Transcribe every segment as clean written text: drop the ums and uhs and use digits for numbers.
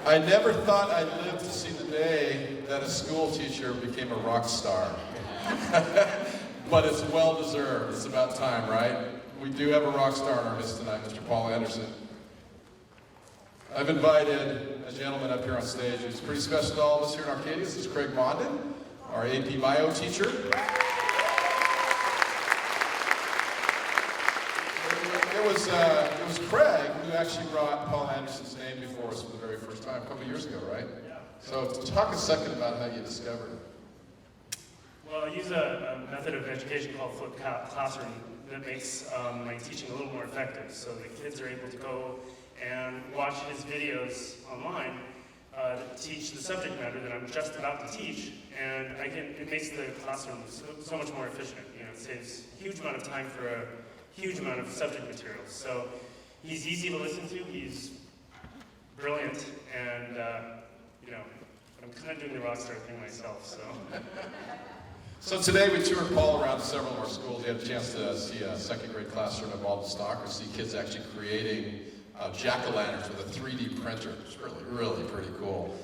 I never thought I'd live to see the day that a school teacher became a rock star. But it's well deserved. It's about time, right? We do have a rock star in our midst tonight, Mr. Paul Andersen. I've invited a gentleman up here on stage who's pretty special to all of us here in Arcadia. This is Craig Mondin, our AP Bio teacher. It was Craig who actually brought Paul Andersen's name before us for the very first time a couple of years ago, right? Yeah. So talk a second about how you discovered it. Well, I use a method of education called flipped classroom that makes my teaching a little more effective. So the kids are able to go and watch his videos online to teach the subject matter that I'm just about to teach, and it makes the classroom so much more efficient. You know, it saves a huge amount of time for a huge amount of subject materials. So he's easy to listen to, he's brilliant, and I'm kind of doing the rock star thing myself, so. So today we toured Paul around to several of our schools. You had a chance to see a second grade classroom at Baldwin Stock, or see kids actually creating jack-o'-lanterns with a 3D printer. It's really, really pretty cool.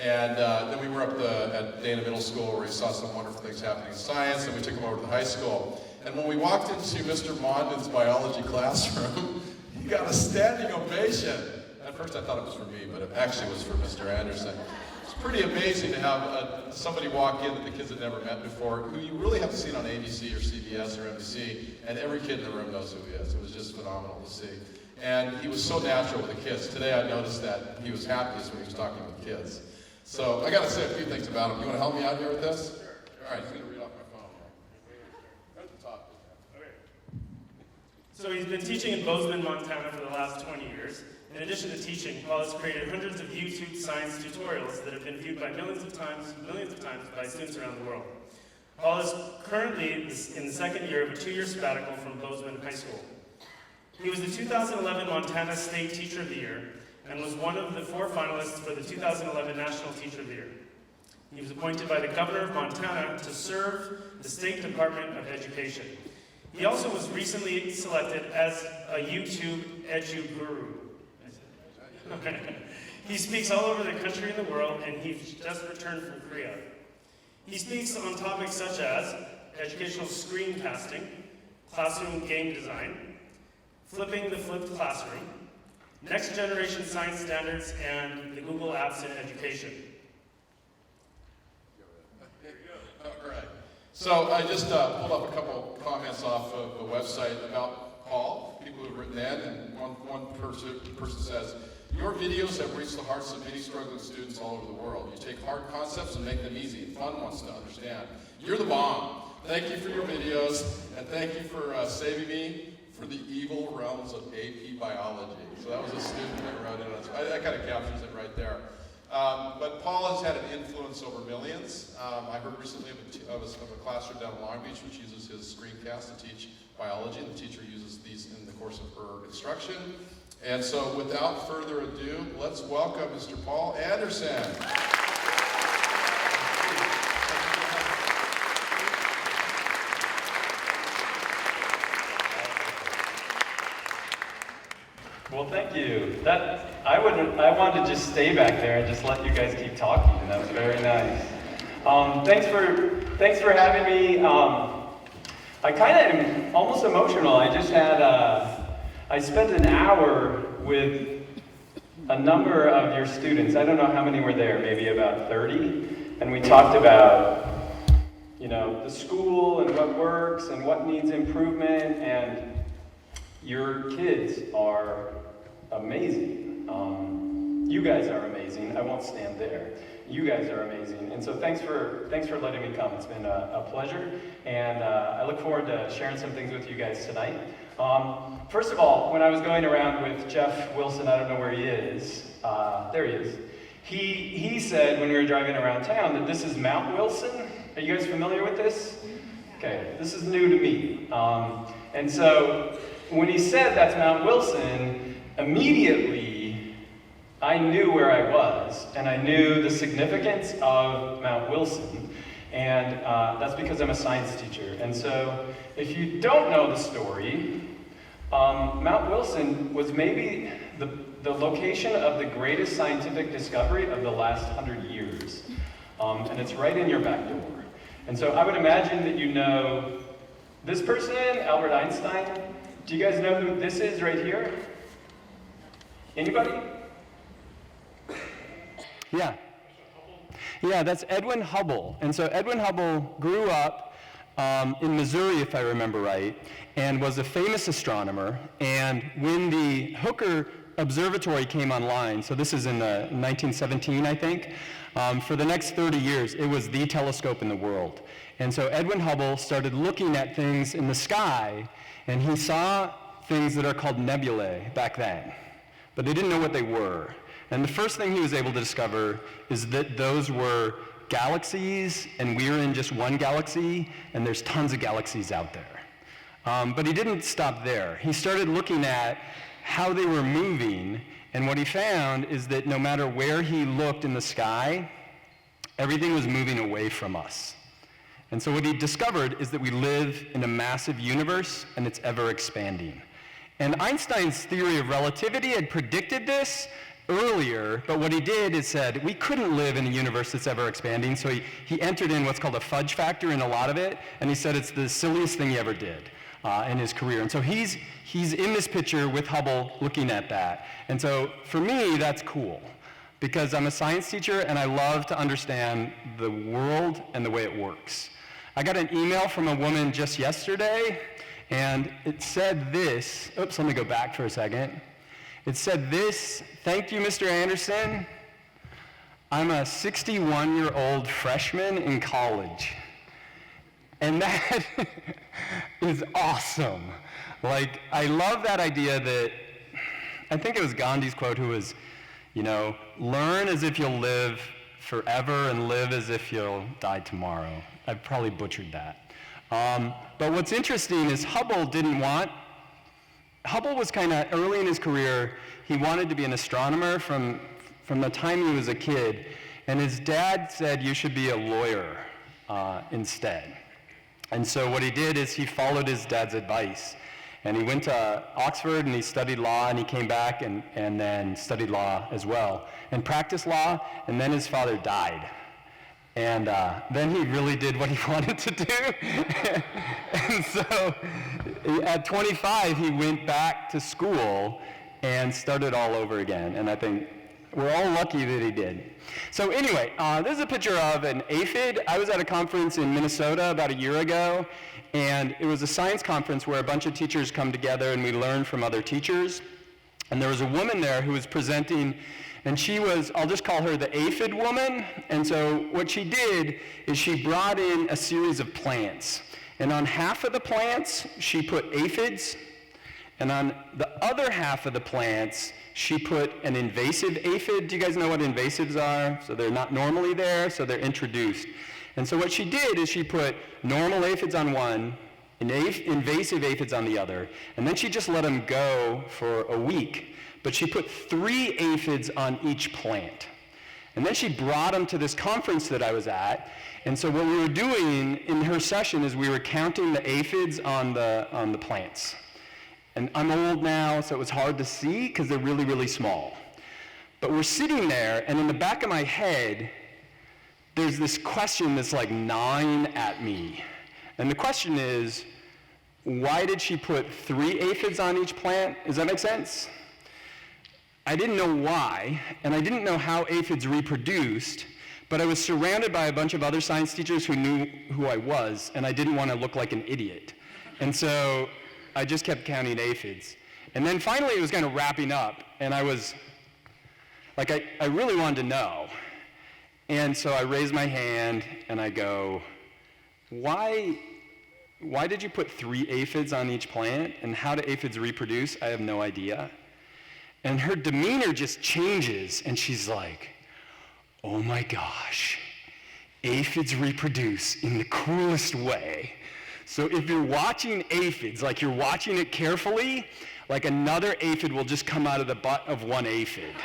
And then we were up at Dana Middle School where we saw some wonderful things happening in science, and we took them over to the high school. And when we walked into Mr. Mondin's biology classroom, he got a standing ovation. At first I thought it was for me, but it actually was for Mr. Andersen. It's pretty amazing to have somebody walk in that the kids had never met before, who you really haven't seen on ABC or CBS or NBC, and every kid in the room knows who he is. It was just phenomenal to see. And he was so natural with the kids. Today I noticed that he was happiest when he was talking with kids. So I got to say a few things about him. You want to help me out here with this? Sure. All right, he's going to read off my phone here. At the top. Okay. So he's been teaching in Bozeman, Montana for the last 20 years. In addition to teaching, Paul has created hundreds of YouTube science tutorials that have been viewed by millions of times by students around the world. Paul is currently in the second year of a 2-year sabbatical from Bozeman High School. He was the 2011 Montana State Teacher of the Year and was one of the 4 finalists for the 2011 National Teacher of the Year. He was appointed by the Governor of Montana to serve the State Department of Education. He also was recently selected as a YouTube edu guru. He speaks all over the country and the world, and he's just returned from Korea. He speaks on topics such as educational screencasting, classroom game design, flipping the flipped classroom, next generation science standards, and the Google Apps in education. All right. So I just pulled up a couple comments off of the website about Paul, people who've written in, and one person says, "Your videos have reached the hearts of many struggling students all over the world. You take hard concepts and make them easy and fun ones to understand. You're the bomb. Thank you for your videos, and thank you for saving me for the evil realms of AP biology." So that was a student that wrote it. That kind of captures it right there. But Paul has had an influence over millions. I heard recently of a classroom down in Long Beach which uses his screencast to teach biology, and the teacher uses these in the course of her instruction. And so without further ado, let's welcome Mr. Paul Andersen. Well, thank you. I wanted to just stay back there and just let you guys keep talking, and that was very nice. Thanks for having me. I kind of am almost emotional. I spent an hour with a number of your students. I don't know how many were there, maybe about 30, and we talked about, the school and what works and what needs improvement, and your kids are amazing. You guys are amazing. I won't stand there. You guys are amazing, and so thanks for letting me come. It's been a pleasure, and I look forward to sharing some things with you guys tonight. First of all, when I was going around with Jeff Wilson, I don't know where he is. There he is. He said when we were driving around town that this is Mount Wilson. Are you guys familiar with this? Okay, this is new to me. And so when he said that's Mount Wilson, immediately I knew where I was, and I knew the significance of Mount Wilson, and that's because I'm a science teacher. And so if you don't know the story, Mount Wilson was maybe the location of the greatest scientific discovery of the last 100 years. And it's right in your back door. And so I would imagine that you know this person, Albert Einstein. Do you guys know who this is right here? Anybody? Yeah. Yeah, that's Edwin Hubble. And so Edwin Hubble grew up in Missouri, if I remember right, and was a famous astronomer. And when the Hooker Observatory came online, so this is in 1917, I think, for the next 30 years, it was the telescope in the world. And so Edwin Hubble started looking at things in the sky, and he saw things that are called nebulae back then, but they didn't know what they were. And the first thing he was able to discover is that those were galaxies, and we're in just one galaxy, and there's tons of galaxies out there. But he didn't stop there. He started looking at how they were moving, and what he found is that no matter where he looked in the sky, everything was moving away from us. And so what he discovered is that we live in a massive universe, and it's ever expanding. And Einstein's theory of relativity had predicted this earlier, but what he did is said we couldn't live in a universe that's ever expanding, so he entered in what's called a fudge factor in a lot of it, and he said it's the silliest thing he ever did in his career. And so he's in this picture with Hubble looking at that. And so for me, that's cool, because I'm a science teacher and I love to understand the world and the way it works. I got an email from a woman just yesterday, and it said this. Oops, let me go back for a second. It said this: "Thank you, Mr. Andersen. I'm a 61-year-old freshman in college." And that is awesome. Like, I love that idea that, I think it was Gandhi's quote, who was, learn as if you'll live forever and live as if you'll die tomorrow. I probably butchered that. But what's interesting is Hubble was kind of early in his career, he wanted to be an astronomer from the time he was a kid, and his dad said, you should be a lawyer instead. And so what he did is he followed his dad's advice, and he went to Oxford and he studied law, and he came back and then studied law as well, and practiced law, and then his father died. And then he really did what he wanted to do. And so at 25, he went back to school and started all over again. And I think we're all lucky that he did. So anyway, this is a picture of an aphid. I was at a conference in Minnesota about a year ago, and it was a science conference where a bunch of teachers come together and we learn from other teachers. And there was a woman there who was presenting, and she was, I'll just call her the aphid woman. And so what she did is she brought in a series of plants. And on half of the plants, she put aphids. And on the other half of the plants, she put an invasive aphid. Do you guys know what invasives are? So they're not normally there, so they're introduced. And so what she did is she put normal aphids on one, invasive aphids on the other, and then she just let them go for a week. But she put 3 aphids on each plant. And then she brought them to this conference that I was at. And so what we were doing in her session is we were counting the aphids on the plants. And I'm old now, so it was hard to see because they're really, really small. But we're sitting there, and in the back of my head, there's this question that's like gnawing at me. And the question is, why did she put 3 aphids on each plant? Does that make sense? I didn't know why, and I didn't know how aphids reproduced, but I was surrounded by a bunch of other science teachers who knew who I was, and I didn't want to look like an idiot. And so I just kept counting aphids. And then finally it was kind of wrapping up, and I was, like, I really wanted to know. And so I raised my hand, and I go, why did you put 3 aphids on each plant, and how do aphids reproduce? I have no idea. And her demeanor just changes, and she's like, oh my gosh, aphids reproduce in the coolest way. So if you're watching aphids, like you're watching it carefully, like another aphid will just come out of the butt of one aphid.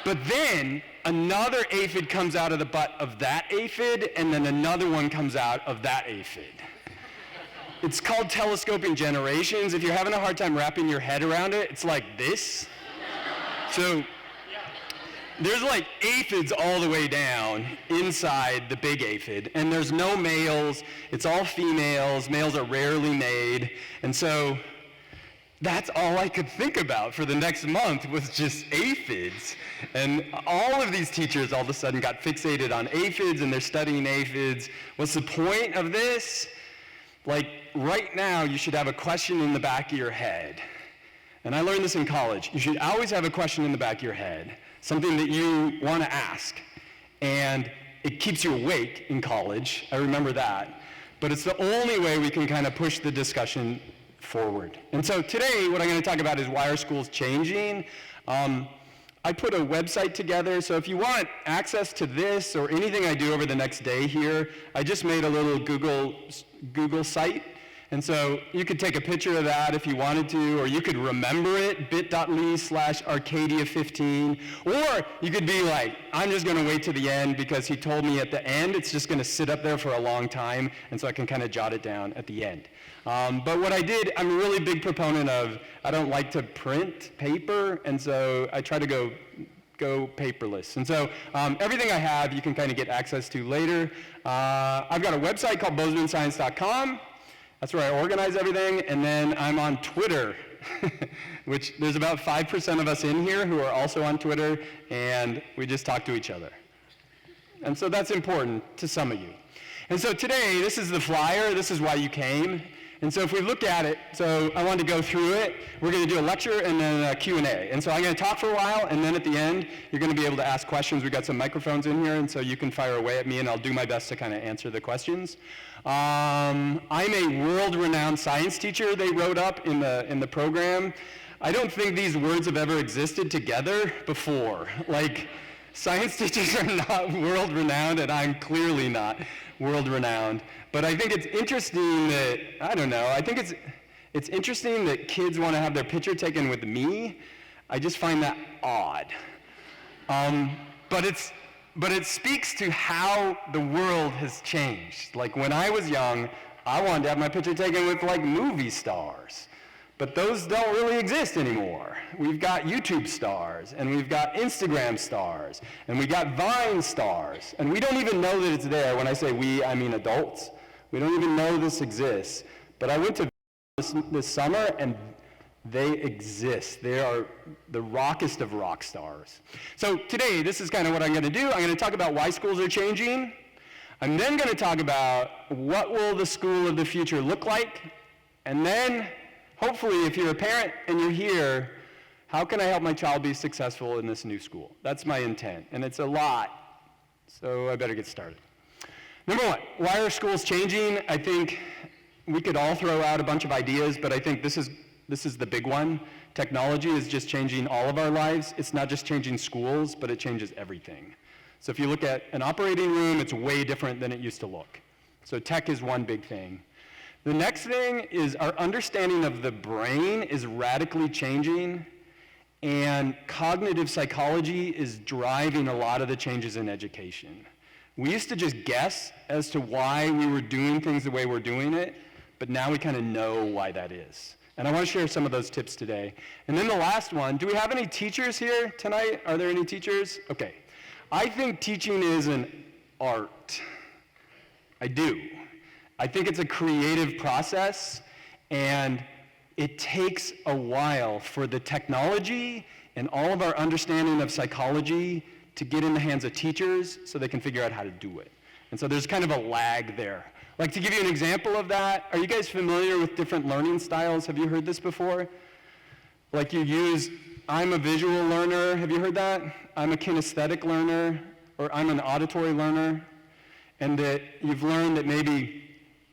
But then another aphid comes out of the butt of that aphid, and then another one comes out of that aphid. It's called telescoping generations. If you're having a hard time wrapping your head around it, it's like this. So there's like aphids all the way down inside the big aphid, and there's no males. It's all females. Males are rarely made. And so that's all I could think about for the next month was just aphids. And all of these teachers all of a sudden got fixated on aphids, and they're studying aphids. What's the point of this? Like, right now, you should have a question in the back of your head. And I learned this in college. You should always have a question in the back of your head, something that you want to ask. And it keeps you awake in college. I remember that. But it's the only way we can kind of push the discussion forward. And so today, what I'm going to talk about is why are schools changing? I put a website together, so if you want access to this or anything I do over the next day here, I just made a little Google site. And so you could take a picture of that if you wanted to, or you could remember it, bit.ly/Arcadia15. Or you could be like, I'm just going to wait to the end because he told me at the end it's just going to sit up there for a long time, and so I can kind of jot it down at the end. But what I did, I'm a really big proponent of, I don't like to print paper, and so I try to go paperless. And so everything I have, you can kind of get access to later. I've got a website called bozemanscience.com. That's where I organize everything, and then I'm on Twitter, which there's about 5% of us in here who are also on Twitter, and we just talk to each other. And so that's important to some of you. And so today, this is the flyer, this is why you came. And so if we look at it, so I wanted to go through it. We're going to do a lecture and then a Q&A. And so I'm going to talk for a while, and then at the end, you're going to be able to ask questions. We've got some microphones in here, and so you can fire away at me, and I'll do my best to kind of answer the questions. I'm a world-renowned science teacher, they wrote up in the program. I don't think these words have ever existed together before. Like, science teachers are not world-renowned, and I'm clearly not world-renowned. But I think it's interesting that, I don't know, I think it's interesting that kids want to have their picture taken with me. I just find that odd. But it speaks to how the world has changed. Like when I was young, I wanted to have my picture taken with like movie stars. But those don't really exist anymore. We've got YouTube stars, and we've got Instagram stars, and we got Vine stars. And we don't even know that it's there. When I say we, I mean adults. We don't even know this exists. But I went to this summer, and they exist. They are the rockest of rock stars. So today, this is kind of what I'm going to do. I'm going to talk about why schools are changing. I'm then going to talk about what will the school of the future look like. And then, hopefully, if you're a parent and you're here, how can I help my child be successful in this new school? That's my intent. And it's a lot. So I better get started. Number one, why are schools changing? I think we could all throw out a bunch of ideas, but I think this is the big one. Technology is just changing all of our lives. It's not just changing schools, but it changes everything. So if you look at an operating room, it's way different than it used to look. So tech is one big thing. The next thing is our understanding of the brain is radically changing, and cognitive psychology is driving a lot of the changes in education. We used to just guess as to why we were doing things the way we're doing it, but now we kind of know why that is. And I want to share some of those tips today. And then the last one, do we have any teachers here tonight? Are there any teachers? Okay. I think teaching is an art. I do. I think it's a creative process, and it takes a while for the technology and all of our understanding of psychology to get in the hands of teachers so they can figure out how to do it. And so there's kind of a lag there. Like, to give you an example of that, are you guys familiar with different learning styles? Have you heard this before? Like, you use, I'm a visual learner. Have you heard that? I'm a kinesthetic learner, or I'm an auditory learner. And that you've learned that maybe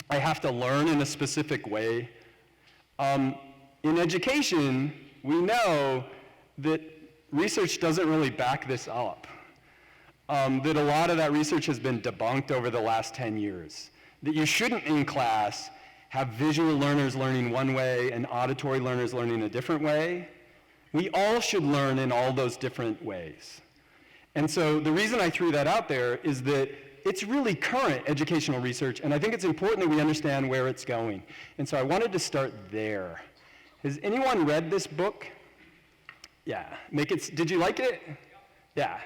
I have to learn in a specific way. In education, we know that research doesn't really back this up. That a lot of that research has been debunked over the last 10 years. That you shouldn't in class have visual learners learning one way and auditory learners learning a different way. We all should learn in all those different ways. And so the reason I threw that out there is that it's really current educational research, and I think it's important that we understand where it's going. And so I wanted to start there. Has anyone read this book? Yeah. Did you like it? Yeah.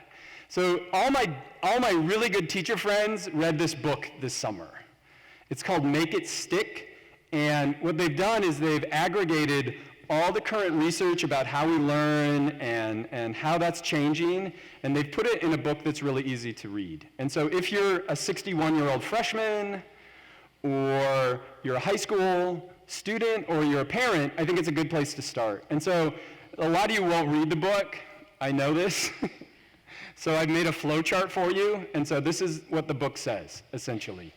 So all my really good teacher friends read this book this summer. It's called Make It Stick, and what they've done is they've aggregated all the current research about how we learn and how that's changing, and they've put it in a book that's really easy to read. And so if you're a 61-year-old freshman, or you're a high school student, or you're a parent, I think it's a good place to start. And so a lot of you won't read the book. I know this. So I've made a flow chart for you, and so this is what the book says, essentially.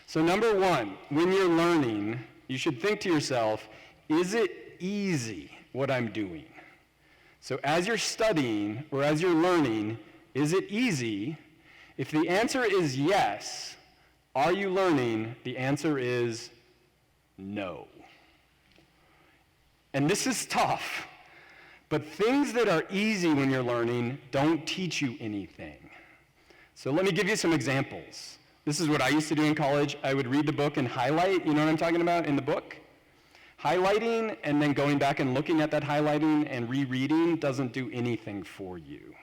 So number one, when you're learning, you should think to yourself, is it easy what I'm doing? So as you're studying or as you're learning, is it easy? If the answer is yes, are you learning? The answer is no. And this is tough, but things that are easy when you're learning don't teach you anything. So let me give you some examples. This is what I used to do in college. I would read the book and highlight, you know what I'm talking about in the book? Highlighting and then going back and looking at that highlighting and rereading doesn't do anything for you.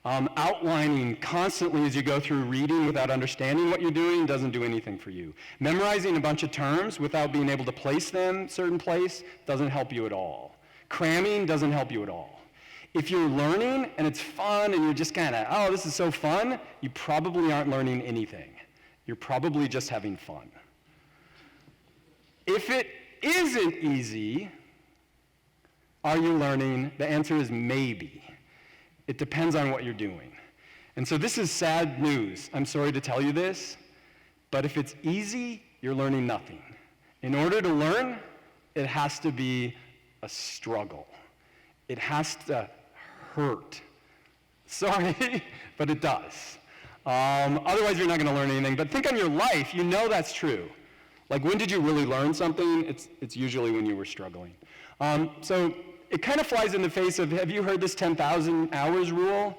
Outlining constantly as you go through reading without understanding what you're doing doesn't do anything for you. Memorizing a bunch of terms without being able to place them certain place doesn't help you at all. Cramming doesn't help you at all. If you're learning and it's fun and you're just kind of, oh, this is so fun, you probably aren't learning anything. You're probably just having fun. If it isn't easy, are you learning? The answer is maybe. It depends on what you're doing. And so this is sad news. I'm sorry to tell you this, but if it's easy, you're learning nothing. In order to learn, it has to be a struggle. It has to hurt. Sorry, but it does. Otherwise, you're not going to learn anything. But think on your life. You know that's true. Like, when did you really learn something? It's usually when you were struggling. So it kind of flies in the face of, have you heard this 10,000 hours rule?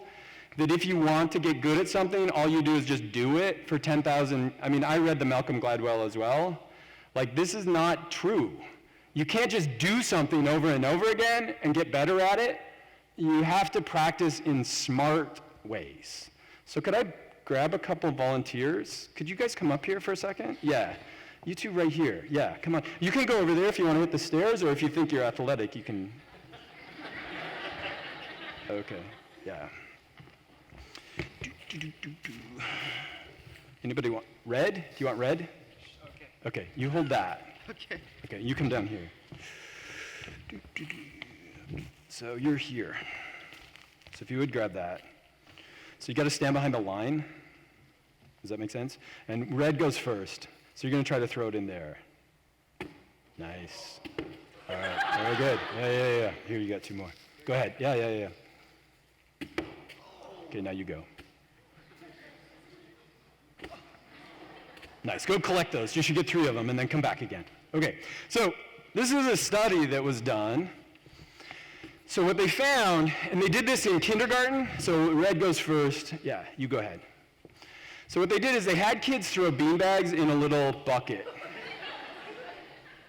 That if you want to get good at something, all you do is just do it for 10,000. I mean, I read the Malcolm Gladwell as well. Like, this is not true. You can't just do something over and over again and get better at it. You have to practice in smart ways. So could I grab a couple volunteers? Could you guys come up here for a second? Yeah. You two right here. Yeah, come on. You can go over there if you want to hit the stairs, or if you think you're athletic, you can. Okay, yeah. Anybody want red? Do you want red? Okay. Okay, you hold that. Okay. Okay, you come down here. So you're here. So if you would grab that. So you got to stand behind the line. Does that make sense? And red goes first. So you're going to try to throw it in there. Nice. All right, very good. Yeah. Here, you got two more. Go ahead. Yeah. Okay, now you go. Nice. Go collect those. You should get 3 of them and then come back again. Okay, so this is a study that was done. So what they found, and they did this in kindergarten, so red goes first. Yeah, you go ahead. So what they did is they had kids throw beanbags in a little bucket.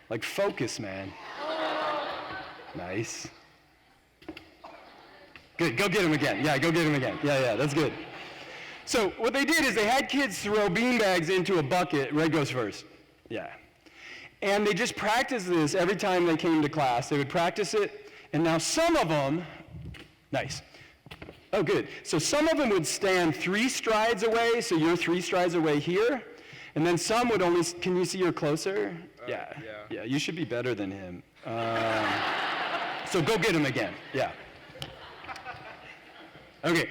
Like, focus, man. Nice. Good, go get him again. Yeah, go get him again. Yeah, that's good. So what they did is they had kids throw beanbags into a bucket. Red goes first. Yeah. And they just practiced this every time they came to class. They would practice it, and now some of them, nice. Oh, good. So some of them would stand 3 strides away, so you're 3 strides away here, and then some would only, can you see you're closer? Yeah, you should be better than him. So go get him again, yeah. Okay,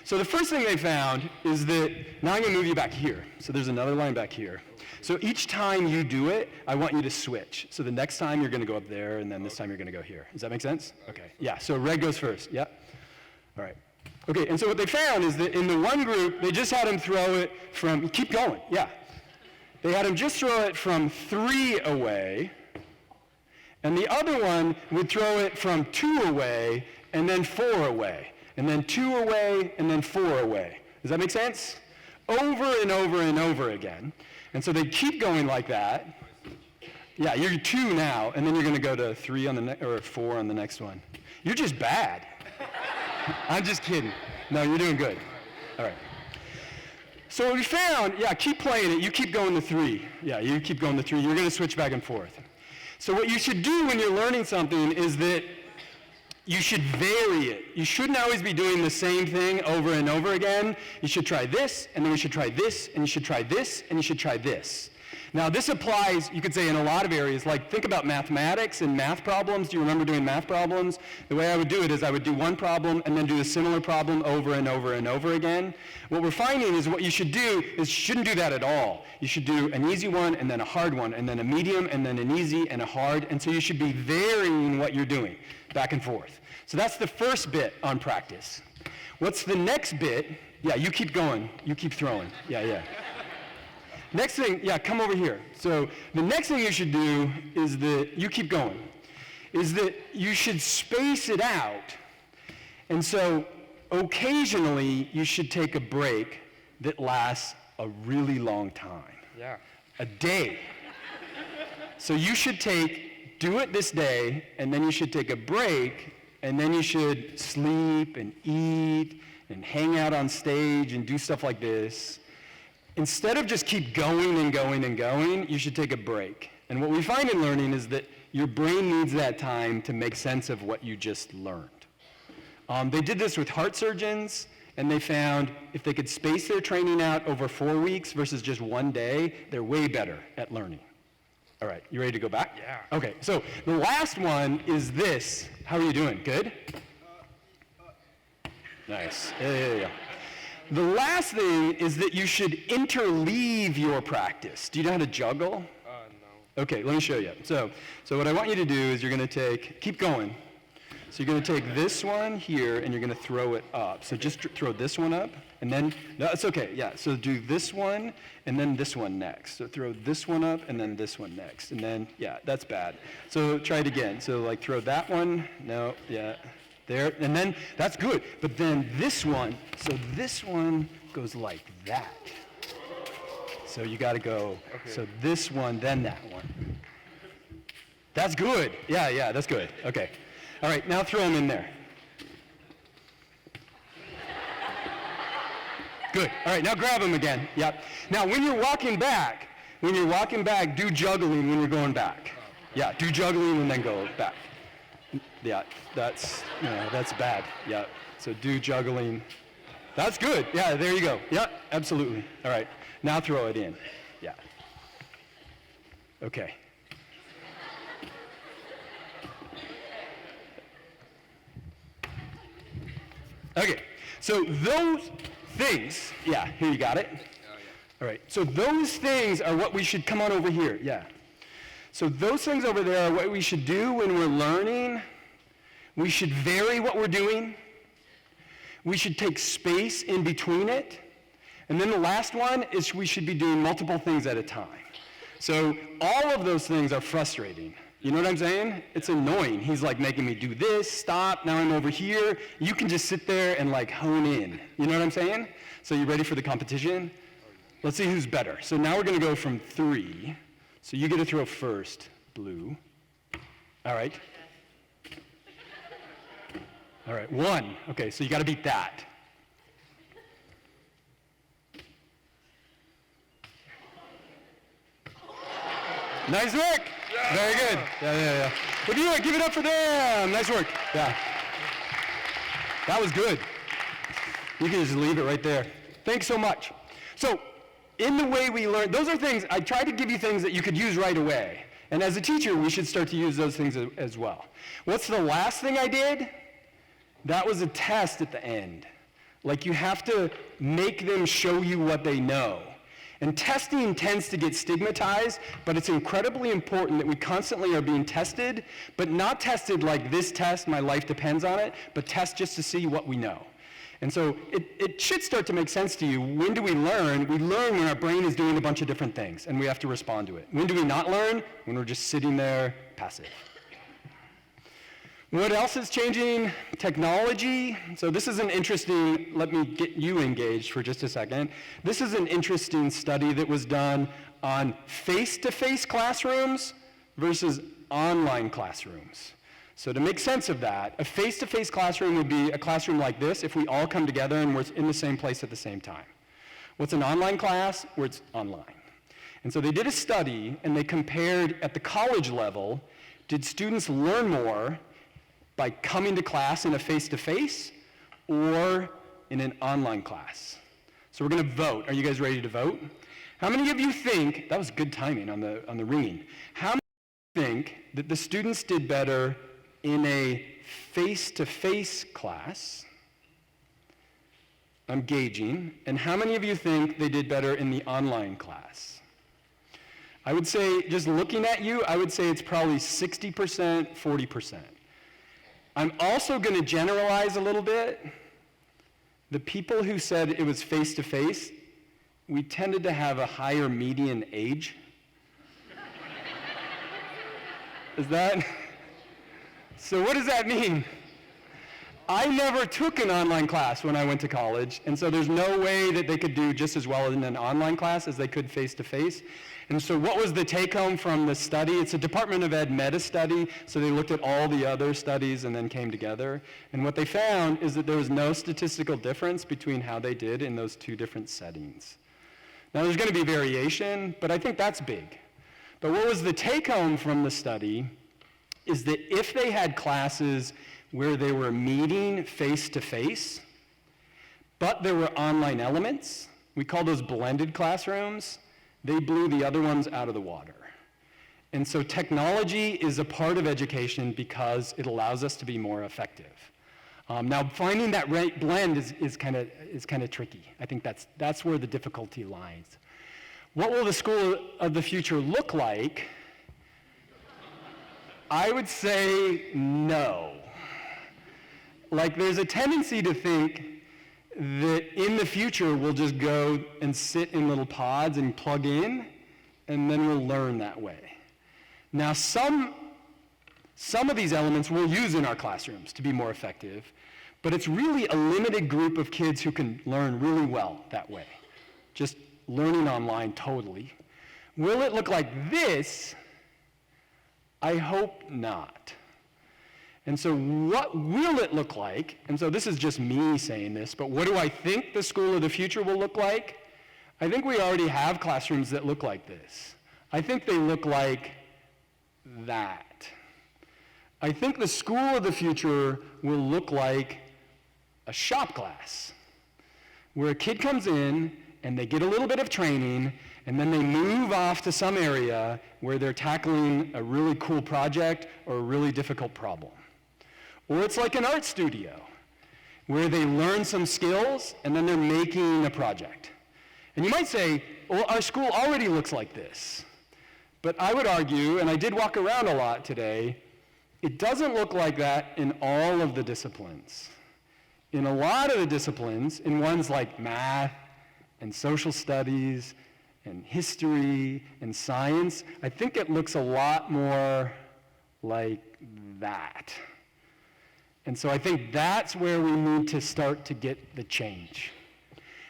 so the first thing they found is that, now I'm going to move you back here. So there's another line back here. So each time you do it, I want you to switch. So the next time you're going to go up there, and then this time you're going to go here. Does that make sense? Okay, yeah, so red goes first, yeah? All right. Okay, and so what they found is that in the one group, they just had him throw it from, keep going, yeah. They had him just throw it from 3 away, and the other one would throw it from 2 away, and then 4 away, and then 2 away, and then 4 away. Does that make sense? Over and over and over again. And so they keep going like that. Yeah, you're 2 now, and then you're going to go to 3 on the or 4 on the next one. You're just bad. I'm just kidding. No, you're doing good. All right. So what we found, keep playing it. You keep going to 3. Yeah, you keep going to 3. You're going to switch back and forth. So what you should do when you're learning something is that you should vary it. You shouldn't always be doing the same thing over and over again. You should try this, and then you should try this, and you should try this, and you should try this. Now this applies, you could say, in a lot of areas. Like think about mathematics and math problems. Do you remember doing math problems? The way I would do it is I would do one problem and then do a similar problem over and over and over again. What we're finding is what you should do is you shouldn't do that at all. You should do an easy one and then a hard one and then a medium and then an easy and a hard. And so you should be varying what you're doing back and forth. So that's the first bit on practice. What's the next bit? Yeah, you keep going. You keep throwing. Yeah. Next thing, come over here. So the next thing you should do is that, you keep going, is that you should space it out. And so occasionally you should take a break that lasts a really long time. Yeah. A day. So you should do it this day, and then you should take a break, and then you should sleep and eat and hang out on stage and do stuff like this. Instead of just keep going and going and going, you should take a break. And what we find in learning is that your brain needs that time to make sense of what you just learned. They did this with heart surgeons, and they found if they could space their training out over 4 weeks versus just one day, they're way better at learning. All right, you ready to go back? Yeah. Okay, so the last one is this. How are you doing? Good? Nice. Yeah. The last thing is that you should interleave your practice. Do you know how to juggle? No. Okay, let me show you. So what I want you to do is you're going to keep going. So you're going to take this one here and you're going to throw it up. So just throw this one up and then, no, it's okay, yeah. So do this one and then this one next. So throw this one up and then this one next. And then, yeah, that's bad. So try it again. So like throw that one, no, yeah. There, and then that's good. But then this one, so this one goes like that. So you got to go, So this one, then that one. That's good. Yeah, that's good. Okay. All right, now throw them in there. Good. All right, now grab them again. Yep. Now when you're walking back, do juggling when you're going back. Yeah, do juggling and then go back. Yeah, that's bad. Yeah, so do juggling. That's good. Yeah, there you go. Yeah, absolutely. All right, now throw it in. Yeah. Okay. Okay, so those things, yeah, here you got it. All right, so those things are what we should, come on over here, yeah. So those things over there are what we should do when we're learning. We should vary what we're doing. We should take space in between it. And then the last one is we should be doing multiple things at a time. So all of those things are frustrating. You know what I'm saying? It's annoying. He's like making me do this, stop, now I'm over here. You can just sit there and like hone in. You know what I'm saying? So you ready for the competition? Let's see who's better. So now we're going to go from 3. So you get to throw first, blue. All right. All right, 1. Okay, so you got to beat that. Nice work. Yeah. Very good. Yeah. If you give it up for them. Nice work. Yeah. That was good. You can just leave it right there. Thanks so much. So, in the way we learn, those are things, I tried to give you things that you could use right away. And as a teacher, we should start to use those things as well. What's the last thing I did? That was a test at the end. Like you have to make them show you what they know. And testing tends to get stigmatized, but it's incredibly important that we constantly are being tested, but not tested like this test, my life depends on it, but test just to see what we know. And so it should start to make sense to you. When do we learn? We learn when our brain is doing a bunch of different things, and we have to respond to it. When do we not learn? When we're just sitting there passive. What else is changing? Technology. So this is an interesting, let me get you engaged for just a second. This is an interesting study that was done on face-to-face classrooms versus online classrooms. So to make sense of that, a face-to-face classroom would be a classroom like this if we all come together and we're in the same place at the same time. What's an online class? Where it's online. And so they did a study and they compared at the college level, did students learn more by coming to class in a face-to-face or in an online class? So we're going to vote. Are you guys ready to vote? How many of you think, that was good timing on the ringing, how many of you think that the students did better in a face-to-face class? I'm gauging. And how many of you think they did better in the online class? I would say, just looking at you, I would say it's probably 60%, 40%. I'm also going to generalize a little bit. The people who said it was face-to-face, we tended to have a higher median age. Is that? So what does that mean? I never took an online class when I went to college, and so there's no way that they could do just as well in an online class as they could face-to-face. And so what was the take-home from the study? It's a Department of Ed meta-study, so they looked at all the other studies and then came together. And what they found is that there was no statistical difference between how they did in those two different settings. Now there's going to be variation, but I think that's big. But what was the take-home from the study is that if they had classes where they were meeting face-to-face, but there were online elements, we call those blended classrooms, they blew the other ones out of the water. And so technology is a part of education because it allows us to be more effective. Now finding that right blend is kind of tricky. I think that's where the difficulty lies. What will the school of the future look like? I would say no. Like there's a tendency to think that in the future we'll just go and sit in little pods and plug in, and then we'll learn that way. Now some of these elements we'll use in our classrooms to be more effective, but it's really a limited group of kids who can learn really well that way, just learning online totally. Will it look like this? I hope not. And so what will it look like? And so this is just me saying this, but what do I think the school of the future will look like? I think we already have classrooms that look like this. I think they look like that. I think the school of the future will look like a shop class, where a kid comes in and they get a little bit of training, and then they move off to some area where they're tackling a really cool project or a really difficult problem. Or it's like an art studio, where they learn some skills and then they're making a project. And you might say, well, our school already looks like this. But I would argue, and I did walk around a lot today, it doesn't look like that in all of the disciplines. In a lot of the disciplines, in ones like math and social studies and history and science, I think it looks a lot more like that. And so I think that's where we need to start to get the change.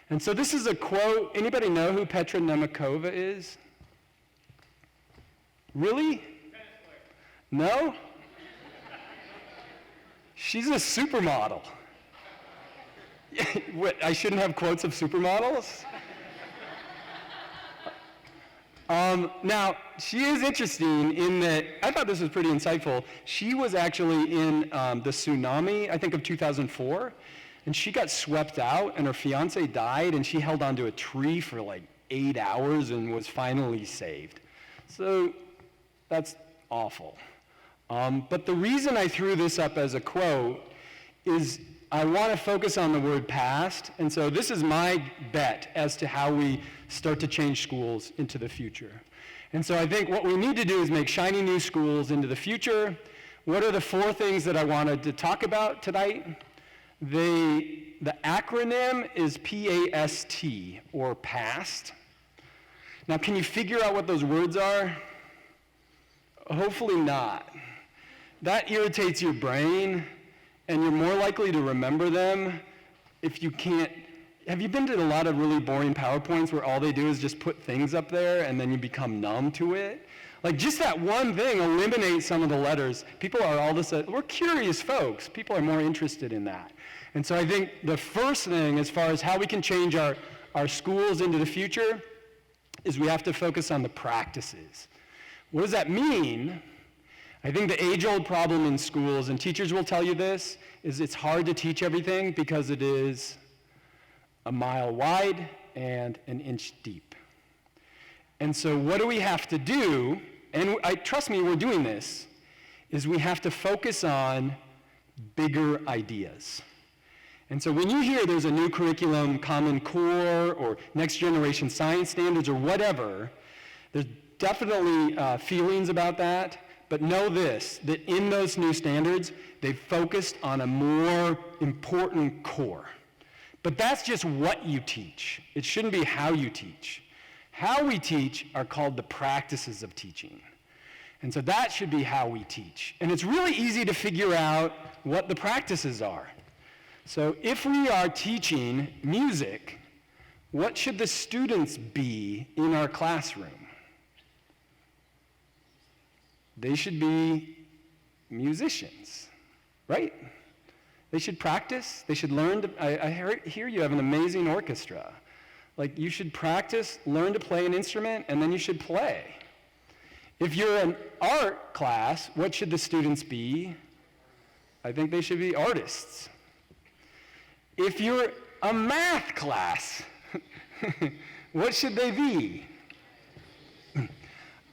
And so this is a quote. Anybody know who Petra Nemakova is? Really? No? She's a supermodel. What, I shouldn't have quotes of supermodels? Now, she is interesting in that, I thought this was pretty insightful. She was actually in the tsunami, I think of 2004, and she got swept out, and her fiance died, and she held onto a tree for like 8 hours and was finally saved. So that's awful. But the reason I threw this up as a quote is I want to focus on the word past, and so this is my bet as to how we start to change schools into the future. And so I think what we need to do is make shiny new schools into the future. What are the 4 things that I wanted to talk about tonight? The acronym is PAST, or PAST. Now, can you figure out what those words are? Hopefully not. That irritates your brain, and you're more likely to remember them if you can't. Have you been to a lot of really boring PowerPoints where all they do is just put things up there and then you become numb to it? Like just that one thing eliminates some of the letters. People are all of a sudden, we're curious folks. People are more interested in that. And so I think the first thing as far as how we can change our schools into the future is we have to focus on the practices. What does that mean? I think the age-old problem in schools, and teachers will tell you this, is it's hard to teach everything because it is a mile wide and an inch deep. And so what do we have to do, and trust me, we're doing this, is we have to focus on bigger ideas. And so when you hear there's a new curriculum, Common Core, or Next Generation Science Standards, or whatever, there's definitely feelings about that, but know this, that in those new standards, they've focused on a more important core. But that's just what you teach. It shouldn't be how you teach. How we teach are called the practices of teaching. And so that should be how we teach. And it's really easy to figure out what the practices are. So if we are teaching music, what should the students be in our classroom? They should be musicians, right? They should practice. They should learn to, I hear you have an amazing orchestra. Like you should practice, learn to play an instrument, and then you should play. If you're an art class, what should the students be? I think they should be artists. If you're a math class, what should they be?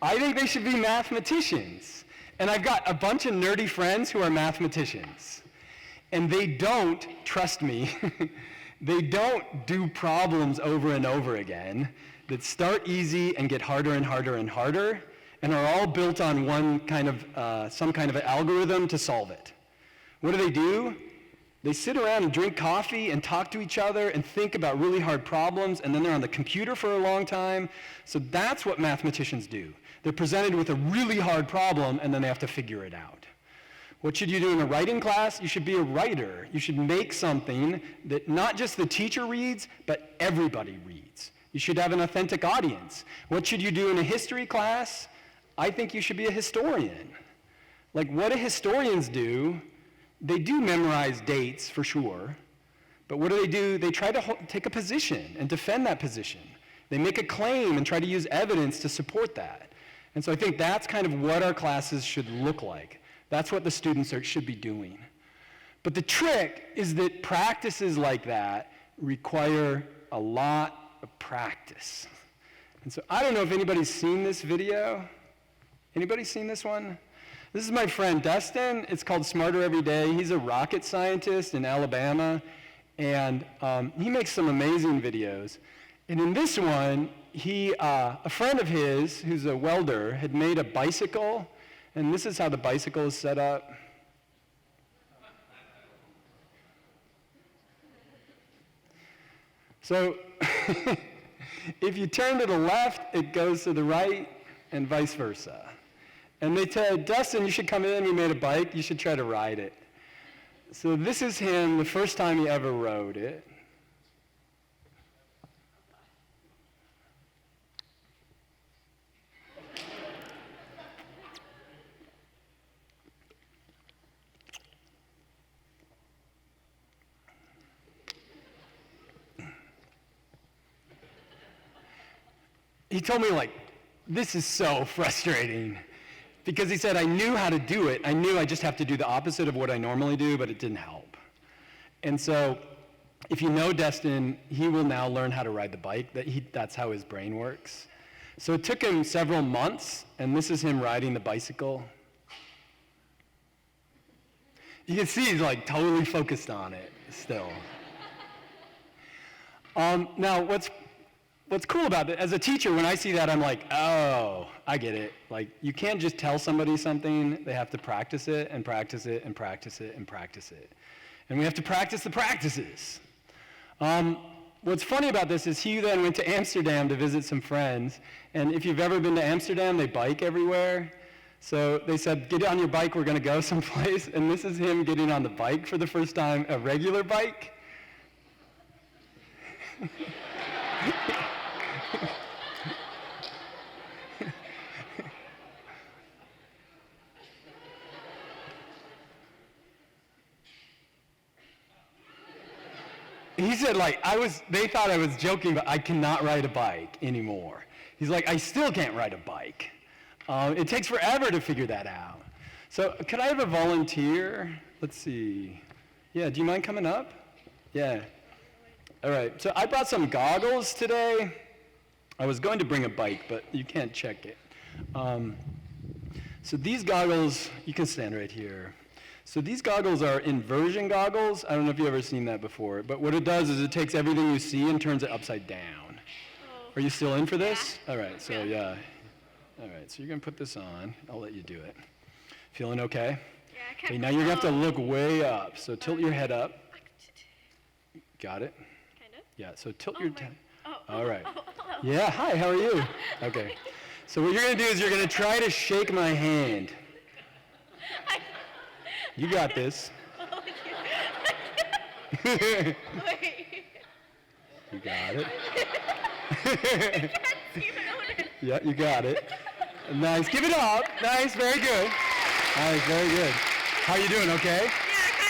I think they should be mathematicians. And I've got a bunch of nerdy friends who are mathematicians. And they don't, trust me, they don't do problems over and over again that start easy and get harder and harder and harder and are all built on one kind of, some kind of an algorithm to solve it. What do? They sit around and drink coffee and talk to each other and think about really hard problems, and then they're on the computer for a long time. So that's what mathematicians do. They're presented with a really hard problem, and then they have to figure it out. What should you do in a writing class? You should be a writer. You should make something that not just the teacher reads, but everybody reads. You should have an authentic audience. What should you do in a history class? I think you should be a historian. Like what do historians do? They do memorize dates for sure, but what do? They try to take a position and defend that position. They make a claim and try to use evidence to support that. And so I think that's kind of what our classes should look like. That's what the students should be doing. But the trick is that practices like that require a lot of practice. And so I don't know if anybody's seen this video. Anybody seen this one? This is my friend Dustin. It's called Smarter Every Day. He's a rocket scientist in Alabama, and he makes some amazing videos. And in this one, a friend of his, who's a welder, had made a bicycle, and this is how the bicycle is set up. So if you turn to the left, it goes to the right, and vice versa. And they said, Dustin, you should come in. We made a bike. You should try to ride it. So this is him the first time he ever rode it. He told me, like, this is so frustrating. Because he said, I knew how to do it. I knew I just have to do the opposite of what I normally do, but it didn't help. And so if you know Destin, he will now learn how to ride the bike. That's how his brain works. So it took him several months, and this is him riding the bicycle. You can see he's like totally focused on it still. Now, what's cool about it, as a teacher, when I see that, I'm like, oh, I get it. Like, you can't just tell somebody something. They have to practice it and practice it and practice it and practice it. And we have to practice the practices. What's funny about this is he then went to Amsterdam to visit some friends. And if you've ever been to Amsterdam, they bike everywhere. So they said, get on your bike, we're going to go someplace. And this is him getting on the bike for the first time, a regular bike. like, they thought I was joking, but I cannot ride a bike anymore. He's like, I still can't ride a bike. It takes forever to figure that out. So could I have a volunteer? Let's see. Yeah, do you mind coming up? Yeah. All right, so I brought some goggles today. I was going to bring a bike, but you can't check it. So these goggles, you can stand right here. So these goggles are inversion goggles. I don't know if you've ever seen that before, but what it does is it takes everything you see and turns it upside down. Oh. Are you still in for this? Yeah. All right, so yeah. All right, so you're gonna put this on. I'll let you do it. Feeling okay? Yeah, I Okay, now you're gonna have to look way up. So tilt your head up. Kind Got it? of. Yeah, so tilt your head. Oh. All right. Oh, hello. Yeah, hi, how are you? Okay. So what you're gonna do is you're gonna try to shake my hand. You got this. Wait. You got it. Even on it. Yeah, you got it. Nice. Give it up. Nice. Very good. Nice. Very good. How you doing? Okay. Yeah,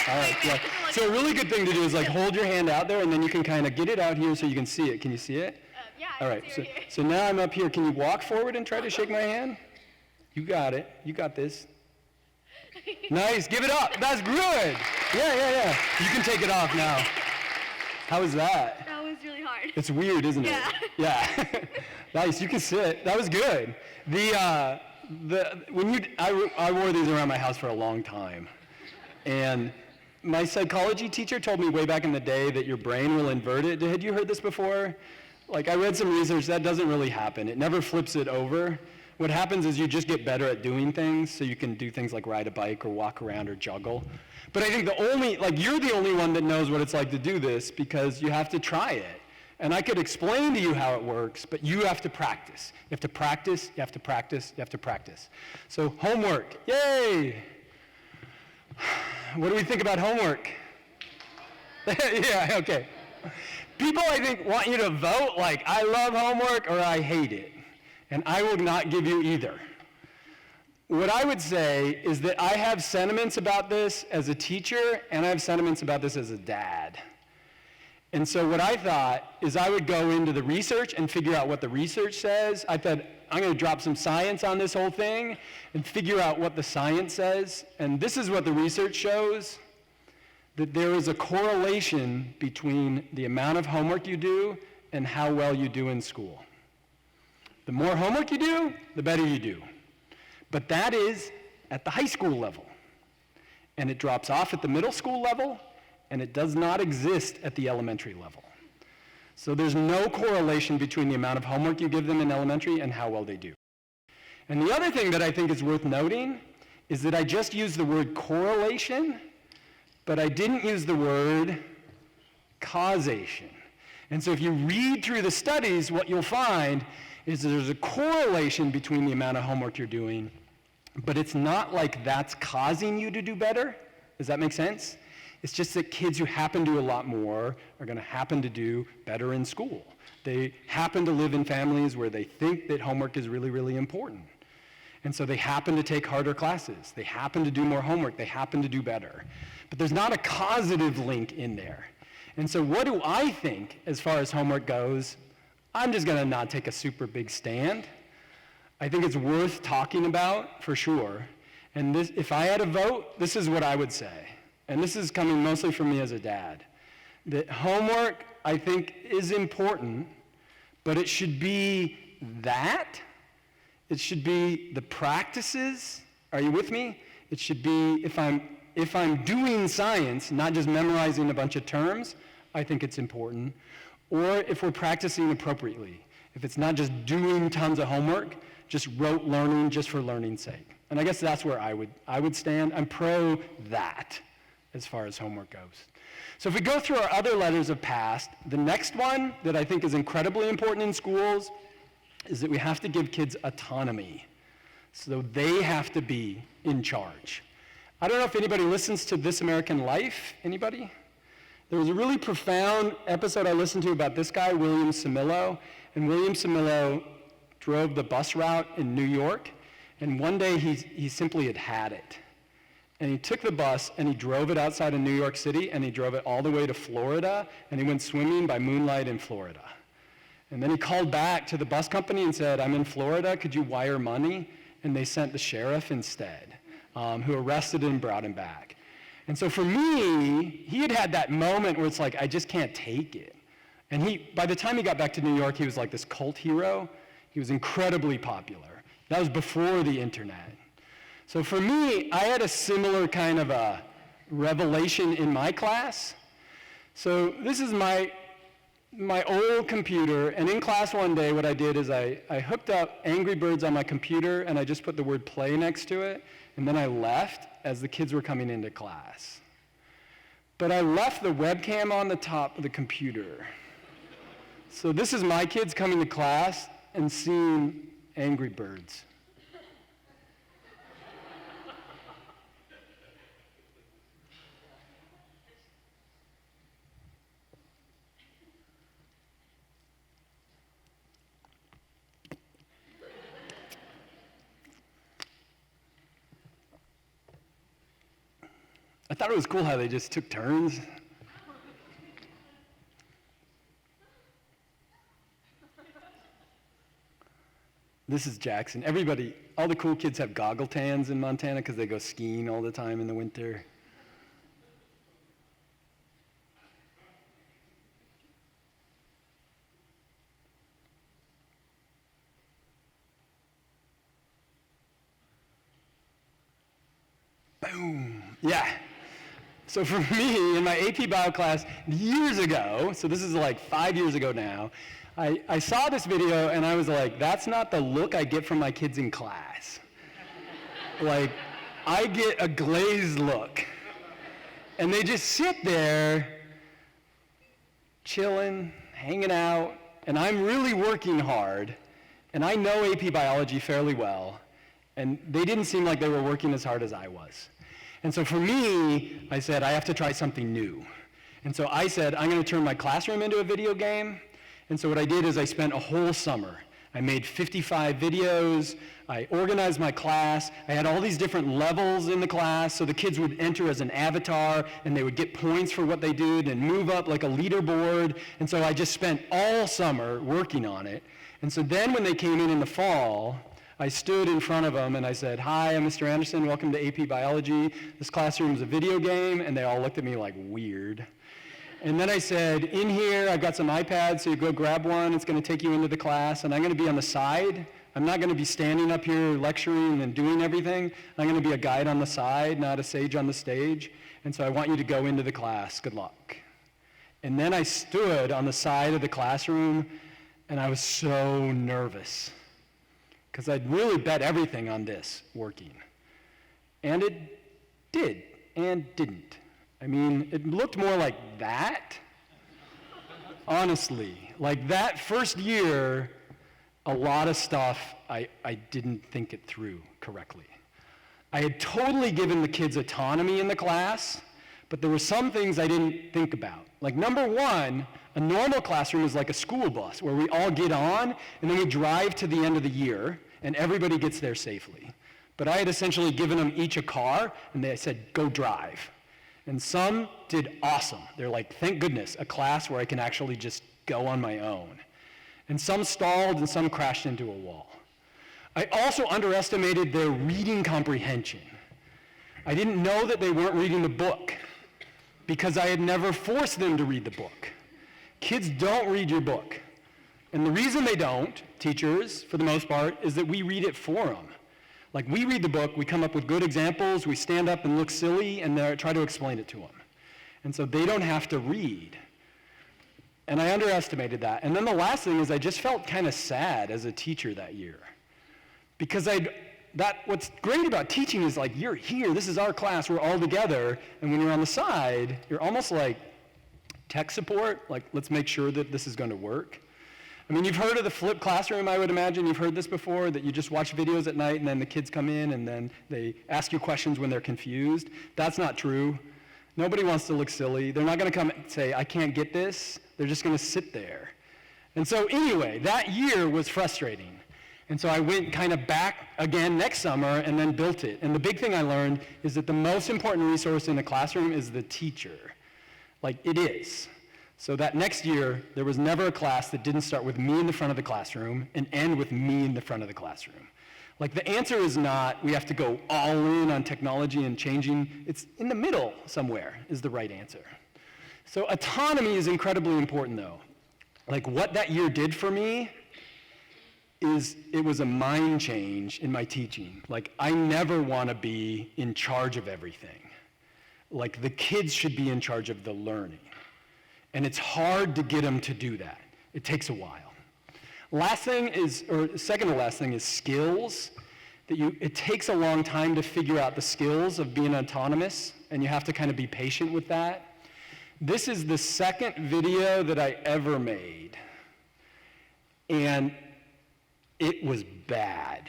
kind All of. right. Yeah. So a really good thing to do is like hold your hand out there, and then you can kind of get it out here so you can see it. Can you see it? Yeah, All I right. can So, see it here. so now I'm up here. Can you walk forward and try to shake my hand? You got it. You got this. Nice. Give it up. That's good. Yeah. You can take it off now. How was that? That was really hard. It's weird, isn't it? Yeah. Yeah. Nice. You can sit. That was good. I wore these around my house for a long time, and my psychology teacher told me way back in the day that your brain will invert it. Had you heard this before? Like I read some research that doesn't really happen. It never flips it over. What happens is you just get better at doing things, so you can do things like ride a bike or walk around or juggle. But I think you're the only one that knows what it's like to do this because you have to try it. And I could explain to you how it works, but you have to practice. You have to practice, you have to practice, you have to practice. So homework, yay! What do we think about homework? Yeah, okay. People, I think, want you to vote like, I love homework or I hate it. And I will not give you either. What I would say is that I have sentiments about this as a teacher, and I have sentiments about this as a dad. And so what I thought is I would go into the research and figure out what the research says. I thought, I'm going to drop some science on this whole thing and figure out what the science says. And this is what the research shows, that there is a correlation between the amount of homework you do and how well you do in school. The more homework you do, the better you do. But that is at the high school level. And it drops off at the middle school level, and it does not exist at the elementary level. So there's no correlation between the amount of homework you give them in elementary and how well they do. And the other thing that I think is worth noting is that I just used the word correlation, but I didn't use the word causation. And so if you read through the studies, what you'll find is there's a correlation between the amount of homework you're doing, but it's not like that's causing you to do better. Does that make sense? It's just that kids who happen to do a lot more are going to happen to do better in school. They happen to live in families where they think that homework is really, really important. And so they happen to take harder classes. They happen to do more homework. They happen to do better. But there's not a causative link in there. And so what do I think as far as homework goes? I'm just going to not take a super big stand. I think it's worth talking about for sure. And this, if I had a vote, this is what I would say. And this is coming mostly from me as a dad. That homework, I think, is important, but it should be that. It should be the practices. Are you with me? It should be, if I'm doing science, not just memorizing a bunch of terms, I think it's important. Or if we're practicing appropriately. If it's not just doing tons of homework, just rote learning just for learning's sake. And I guess that's where I would stand. I'm pro that as far as homework goes. So if we go through our other letters of past, the next one that I think is incredibly important in schools is that we have to give kids autonomy. So they have to be in charge. I don't know if anybody listens to This American Life. Anybody? There was a really profound episode I listened to about this guy, William Cimillo. And William Cimillo drove the bus route in New York. And one day he simply had it. and he took the bus and he drove it outside of New York City and he drove it all the way to Florida and he went swimming by moonlight in Florida. And then he called back to the bus company and said, I'm in Florida, could you wire money? And they sent the sheriff instead, who arrested him and brought him back. And so for me, he had had that moment where it's like, I just can't take it. And by the time he got back to New York, he was like this cult hero. He was incredibly popular. That was before the internet. So for me, I had a similar kind of a revelation in my class. So this is my old computer, and in class one day what I did is I hooked up Angry Birds on my computer and I just put the word play next to it, and then I left as the kids were coming into class. But I left the webcam on the top of the computer. So this is my kids coming to class and seeing Angry Birds. I thought it was cool how they just took turns. This is Jackson. Everybody, all the cool kids have goggle tans in Montana because they go skiing all the time in the winter. Boom. Yeah. So for me, in my AP Bio class years ago, so this is like 5 years ago now, I saw this video and I was like, that's not the look I get from my kids in class. Like, I get a glazed look. And they just sit there, chilling, hanging out, and I'm really working hard, and I know AP Biology fairly well, and they didn't seem like they were working as hard as I was. And so for me, I said, I have to try something new. And so I said, I'm going to turn my classroom into a video game. And so what I did is I spent a whole summer. I made 55 videos. I organized my class. I had all these different levels in the class, so the kids would enter as an avatar, and they would get points for what they did and move up like a leaderboard. And so I just spent all summer working on it. And so then when they came in the fall, I stood in front of them and I said, hi, I'm Mr. Andersen, welcome to AP Biology. This classroom is a video game, and they all looked at me like weird. And then I said, in here, I've got some iPads, so you go grab one, it's gonna take you into the class, and I'm gonna be on the side. I'm not gonna be standing up here lecturing and doing everything. I'm gonna be a guide on the side, not a sage on the stage. And so I want you to go into the class, good luck. And then I stood on the side of the classroom, and I was so nervous, because I'd really bet everything on this working. And it did, and didn't. I mean, it looked more like that, honestly. Like that first year, a lot of stuff, I didn't think it through correctly. I had totally given the kids autonomy in the class, but there were some things I didn't think about. Like number one, a normal classroom is like a school bus where we all get on and then we drive to the end of the year and everybody gets there safely. But I had essentially given them each a car and they said, go drive. And some did awesome. They're like, thank goodness, a class where I can actually just go on my own. And some stalled and some crashed into a wall. I also underestimated their reading comprehension. I didn't know that they weren't reading the book because I had never forced them to read the book. Kids don't read your book. And the reason they don't, teachers, for the most part, is that we read it for them. Like we read the book, we come up with good examples, we stand up and look silly and try to explain it to them. And so they don't have to read. And I underestimated that. And then the last thing is I just felt kind of sad as a teacher that year. Because what's great about teaching is like, you're here, this is our class, we're all together. And when you're on the side, you're almost like tech support, like let's make sure that this is going to work. I mean, you've heard of the flipped classroom, I would imagine. You've heard this before, that you just watch videos at night and then the kids come in and then they ask you questions when they're confused. That's not true. Nobody wants to look silly. They're not going to come and say, I can't get this. They're just going to sit there. And so anyway, that year was frustrating. And so I went kind of back again next summer and then built it. And the big thing I learned is that the most important resource in a classroom is the teacher. Like, it is. So that next year, there was never a class that didn't start with me in the front of the classroom and end with me in the front of the classroom. Like, the answer is not we have to go all in on technology and changing. It's in the middle somewhere is the right answer. So autonomy is incredibly important, though. Like, what that year did for me is it was a mind change in my teaching. Like, I never want to be in charge of everything. Like, the kids should be in charge of the learning. And it's hard to get them to do that. It takes a while. Last thing is, or second to last thing is skills. It takes a long time to figure out the skills of being autonomous, and you have to kind of be patient with that. This is the second video that I ever made, and it was bad.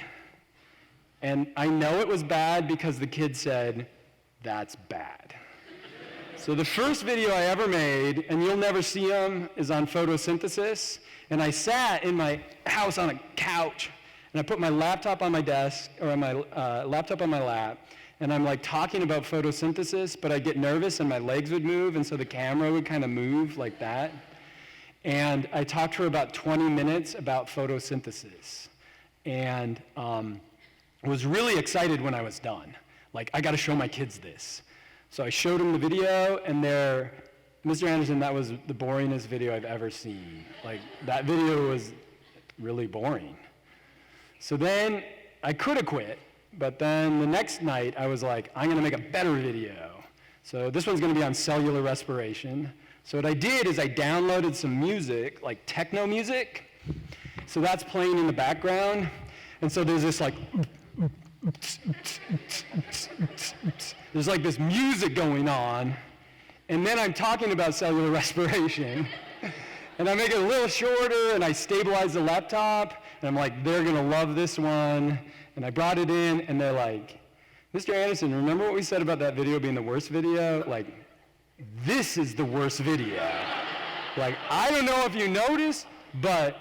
And I know it was bad because the kid said, "That's bad." So the first video I ever made, and you'll never see them, is on photosynthesis. And I sat in my house on a couch, and I put my laptop on my desk, or my laptop on my lap, and I'm like talking about photosynthesis, but I get nervous and my legs would move, and so the camera would kind of move like that. And I talked for about 20 minutes about photosynthesis. And I was really excited when I was done. Like, I got to show my kids this. So I showed them the video, and Mr. Andersen, that was the boringest video I've ever seen. Like, that video was really boring. So then I could have quit, but then the next night I was like, I'm going to make a better video. So this one's going to be on cellular respiration. So what I did is I downloaded some music, like techno music. So that's playing in the background. And so there's this like, there's like this music going on. And then I'm talking about cellular respiration. And I make it a little shorter, and I stabilize the laptop. And I'm like, they're going to love this one. And I brought it in, and they're like, Mr. Andersen, remember what we said about that video being the worst video? Like, this is the worst video. Like, I don't know if you noticed, but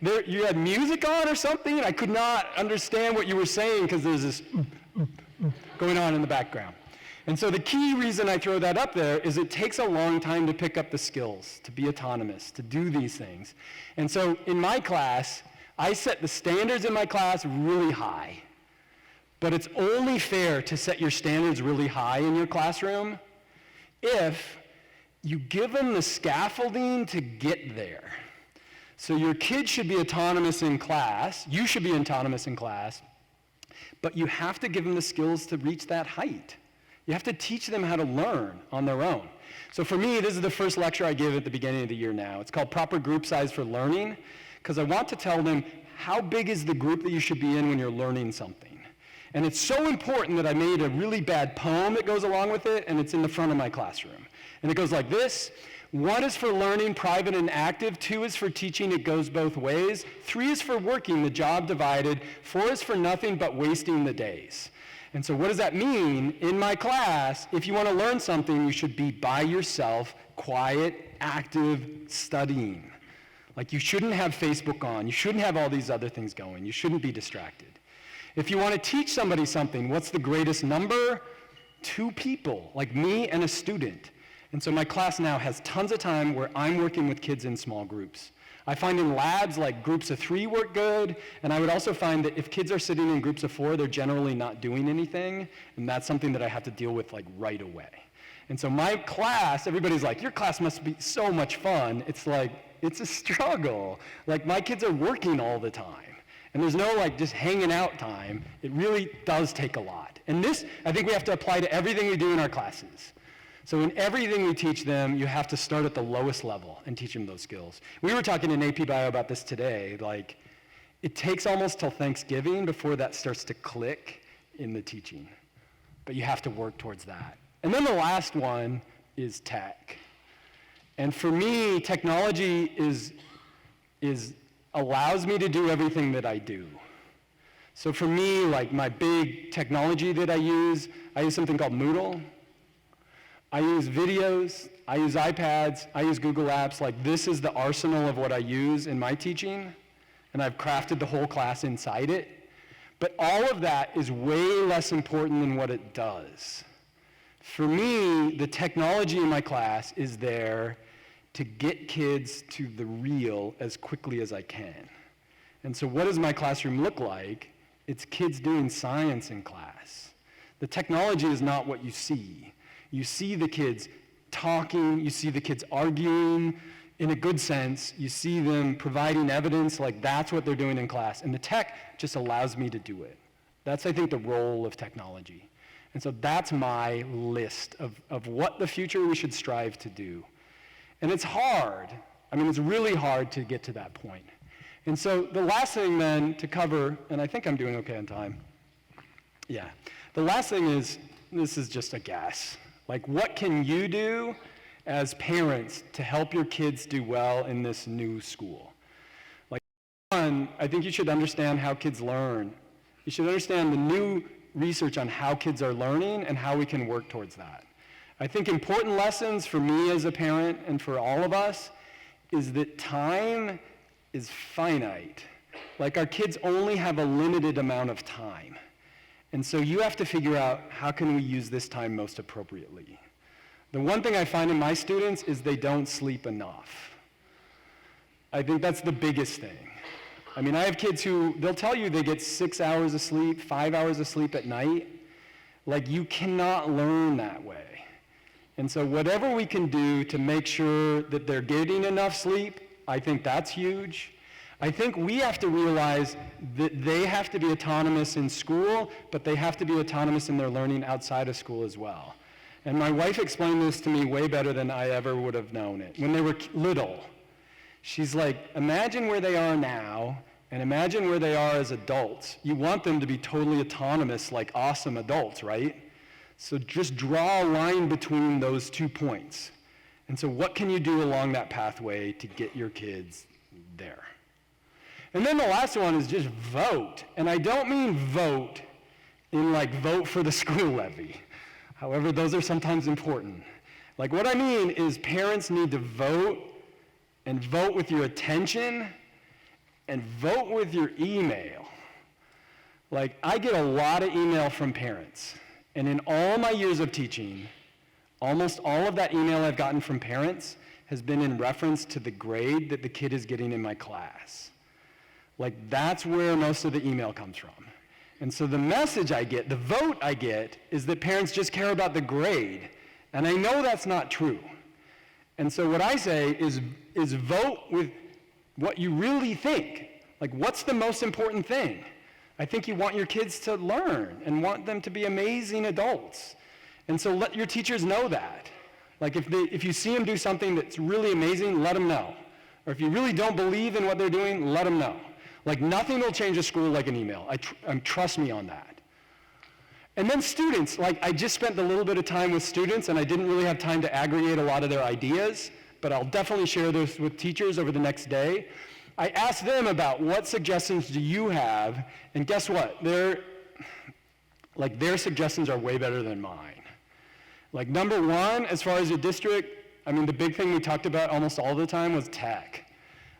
you had music on or something, and I could not understand what you were saying because there's this going on in the background. And so the key reason I throw that up there is it takes a long time to pick up the skills, to be autonomous, to do these things. And so in my class, I set the standards in my class really high. But it's only fair to set your standards really high in your classroom if you give them the scaffolding to get there. So your kids should be autonomous in class, you should be autonomous in class, but you have to give them the skills to reach that height. You have to teach them how to learn on their own. So for me, this is the first lecture I give at the beginning of the year now. It's called Proper Group Size for Learning, because I want to tell them how big is the group that you should be in when you're learning something. And it's so important that I made a really bad poem that goes along with it, and it's in the front of my classroom. And it goes like this: 1 is for learning, private and active. 2 is for teaching, it goes both ways. 3 is for working, the job divided. 4 is for nothing but wasting the days. And so what does that mean? In my class, if you want to learn something, you should be by yourself, quiet, active, studying. Like, you shouldn't have Facebook on. You shouldn't have all these other things going. You shouldn't be distracted. If you want to teach somebody something, what's the greatest number? 2 people, like me and a student. And so my class now has tons of time where I'm working with kids in small groups. I find in labs, like, groups of 3 work good, and I would also find that if kids are sitting in groups of 4, they're generally not doing anything, and that's something that I have to deal with, like, right away. And so my class, everybody's like, your class must be so much fun. It's like, it's a struggle. Like, my kids are working all the time, and there's no, like, just hanging out time. It really does take a lot. And this, I think we have to apply to everything we do in our classes. So in everything we teach them, you have to start at the lowest level and teach them those skills. We were talking in AP Bio about this today. Like, it takes almost till Thanksgiving before that starts to click in the teaching. But you have to work towards that. And then the last one is tech. And for me, technology allows me to do everything that I do. So for me, like, my big technology that I use something called Moodle. I use videos, I use iPads, I use Google Apps. Like, this is the arsenal of what I use in my teaching. and I've crafted the whole class inside it. But all of that is way less important than what it does. For me, the technology in my class is there to get kids to the real as quickly as I can. And so what does my classroom look like? It's kids doing science in class. The technology is not what you see. You see the kids talking, you see the kids arguing in a good sense, you see them providing evidence, like that's what they're doing in class. And the tech just allows me to do it. That's, I think, the role of technology. And so that's my list of what the future we should strive to do. And it's hard. I mean, it's really hard to get to that point. And so the last thing then to cover, and I think I'm doing okay on time. Yeah. The last thing is, this is just a guess. Like, what can you do as parents to help your kids do well in this new school? Like, one, I think you should understand how kids learn. You should understand the new research on how kids are learning and how we can work towards that. I think important lessons for me as a parent and for all of us is that time is finite. Like, our kids only have a limited amount of time. And so you have to figure out how can we use this time most appropriately. The one thing I find in my students is they don't sleep enough. I think that's the biggest thing. I mean, I have kids who, they'll tell you they get 6 hours of sleep, 5 hours of sleep at night. Like, you cannot learn that way. And so whatever we can do to make sure that they're getting enough sleep, I think that's huge. I think we have to realize that they have to be autonomous in school, but they have to be autonomous in their learning outside of school as well. And my wife explained this to me way better than I ever would have known it. When they were little, she's like, imagine where they are now, and imagine where they are as adults. You want them to be totally autonomous, like awesome adults, right? So just draw a line between those 2 points. And so what can you do along that pathway to get your kids there? And then the last one is just vote. And I don't mean vote in like vote for the school levy. However, those are sometimes important. Like, what I mean is parents need to vote, and vote with your attention, and vote with your email. Like, I get a lot of email from parents. And in all my years of teaching, almost all of that email I've gotten from parents has been in reference to the grade that the kid is getting in my class. Like, that's where most of the email comes from. And so the message I get, the vote I get, is that parents just care about the grade. And I know that's not true. And so what I say is vote with what you really think. Like, what's the most important thing? I think you want your kids to learn and want them to be amazing adults. And so let your teachers know that. Like, if you see them do something that's really amazing, let them know. Or if you really don't believe in what they're doing, let them know. Like, nothing will change a school like an email. Trust me on that. And then students, like, I just spent a little bit of time with students, and I didn't really have time to aggregate a lot of their ideas, but I'll definitely share those with teachers over the next day. I asked them about what suggestions do you have, and guess what? Their suggestions are way better than mine. Like, number one, as far as your district, I mean, the big thing we talked about almost all the time was tech.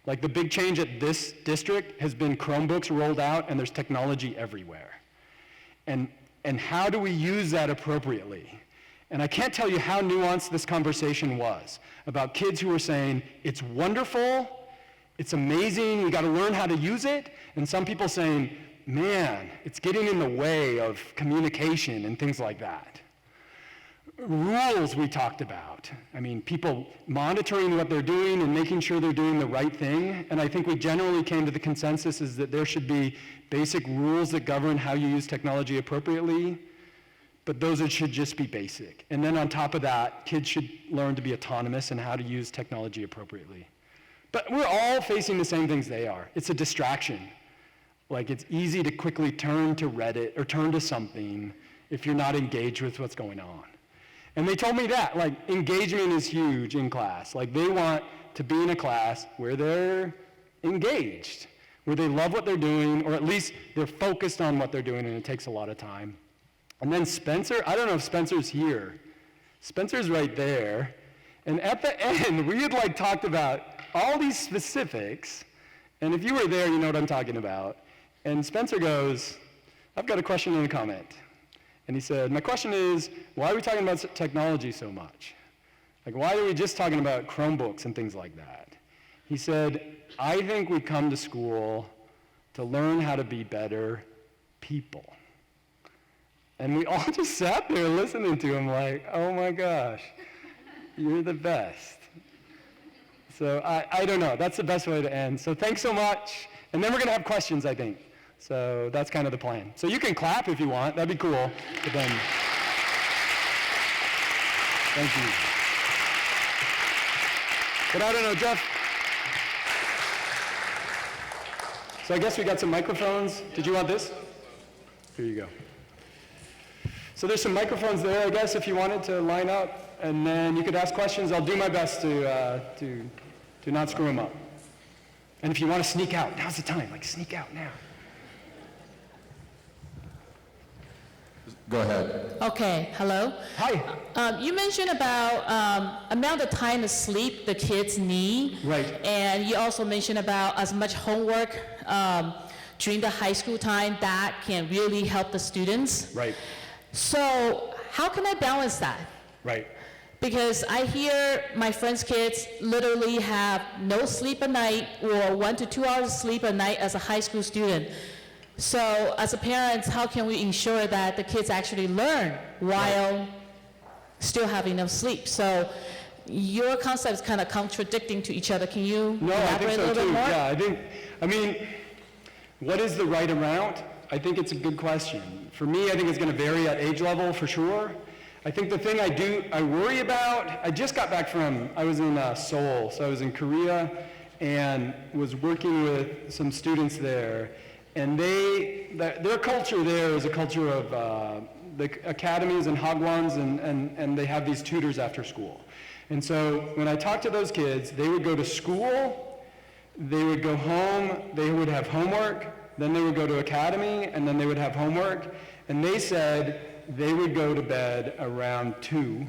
Like, the big change at this district has been Chromebooks rolled out, and there's technology everywhere. And how do we use that appropriately? And I can't tell you how nuanced this conversation was about kids who were saying, it's wonderful, it's amazing, we got to learn how to use it, and some people saying, man, it's getting in the way of communication and things like that. Rules we talked about. I mean, people monitoring what they're doing and making sure they're doing the right thing. And I think we generally came to the consensus is that there should be basic rules that govern how you use technology appropriately, but those should just be basic. And then on top of that, kids should learn to be autonomous and how to use technology appropriately. But we're all facing the same things they are. It's a distraction. Like, it's easy to quickly turn to Reddit or turn to something if you're not engaged with what's going on. And they told me that, like, engagement is huge in class. Like, they want to be in a class where they're engaged, where they love what they're doing, or at least they're focused on what they're doing, and it takes a lot of time. And then Spencer, I don't know if Spencer's here. Spencer's right there. And at the end, we had, like, talked about all these specifics, And if you were there, you know what I'm talking about. And Spencer goes, I've got a question and a comment. And he said, my question is, why are we talking about technology so much? Like, why are we just talking about Chromebooks and things like that? He said, I think we come to school to learn how to be better people. And we all just sat there listening to him like, oh my gosh, you're the best. So I don't know, that's the best way to end. So thanks so much. And then we're gonna have questions, I think. So that's kind of the plan. So you can clap if you want, that'd be cool. But then, thank you. But I don't know, Jeff. So I guess we got some microphones. Did you want this? Here you go. So there's some microphones there, I guess, if you wanted to line up, and then you could ask questions. I'll do my best to not screw them up. And if you want to sneak out, now's the time. Like, sneak out now. Go ahead. Okay, hello. Hi. You mentioned about amount of time of sleep the kids need. Right. And you also mentioned about as much homework during the high school time that can really help the students. Right. So how can I balance that? Right. Because I hear my friends' kids literally have no sleep at night or 1 to 2 hours of sleep a night as a high school student. So as a parents, how can we ensure that the kids actually learn while still having enough sleep? So your concepts kind of contradicting to each other. Can you No, I think elaborate a so little too. bit more? Yeah, I mean, what is the right amount? I think it's a good question. For me, I think it's going to vary at age level for sure. I think the thing I worry about, I just got back I was in Seoul, so I was in Korea and was working with some students there. And their culture there is a culture of the academies and hagwons, and they have these tutors after school. And so when I talked to those kids, they would go to school, they would go home, they would have homework, then they would go to academy, and then they would have homework. And they said they would go to bed around 2,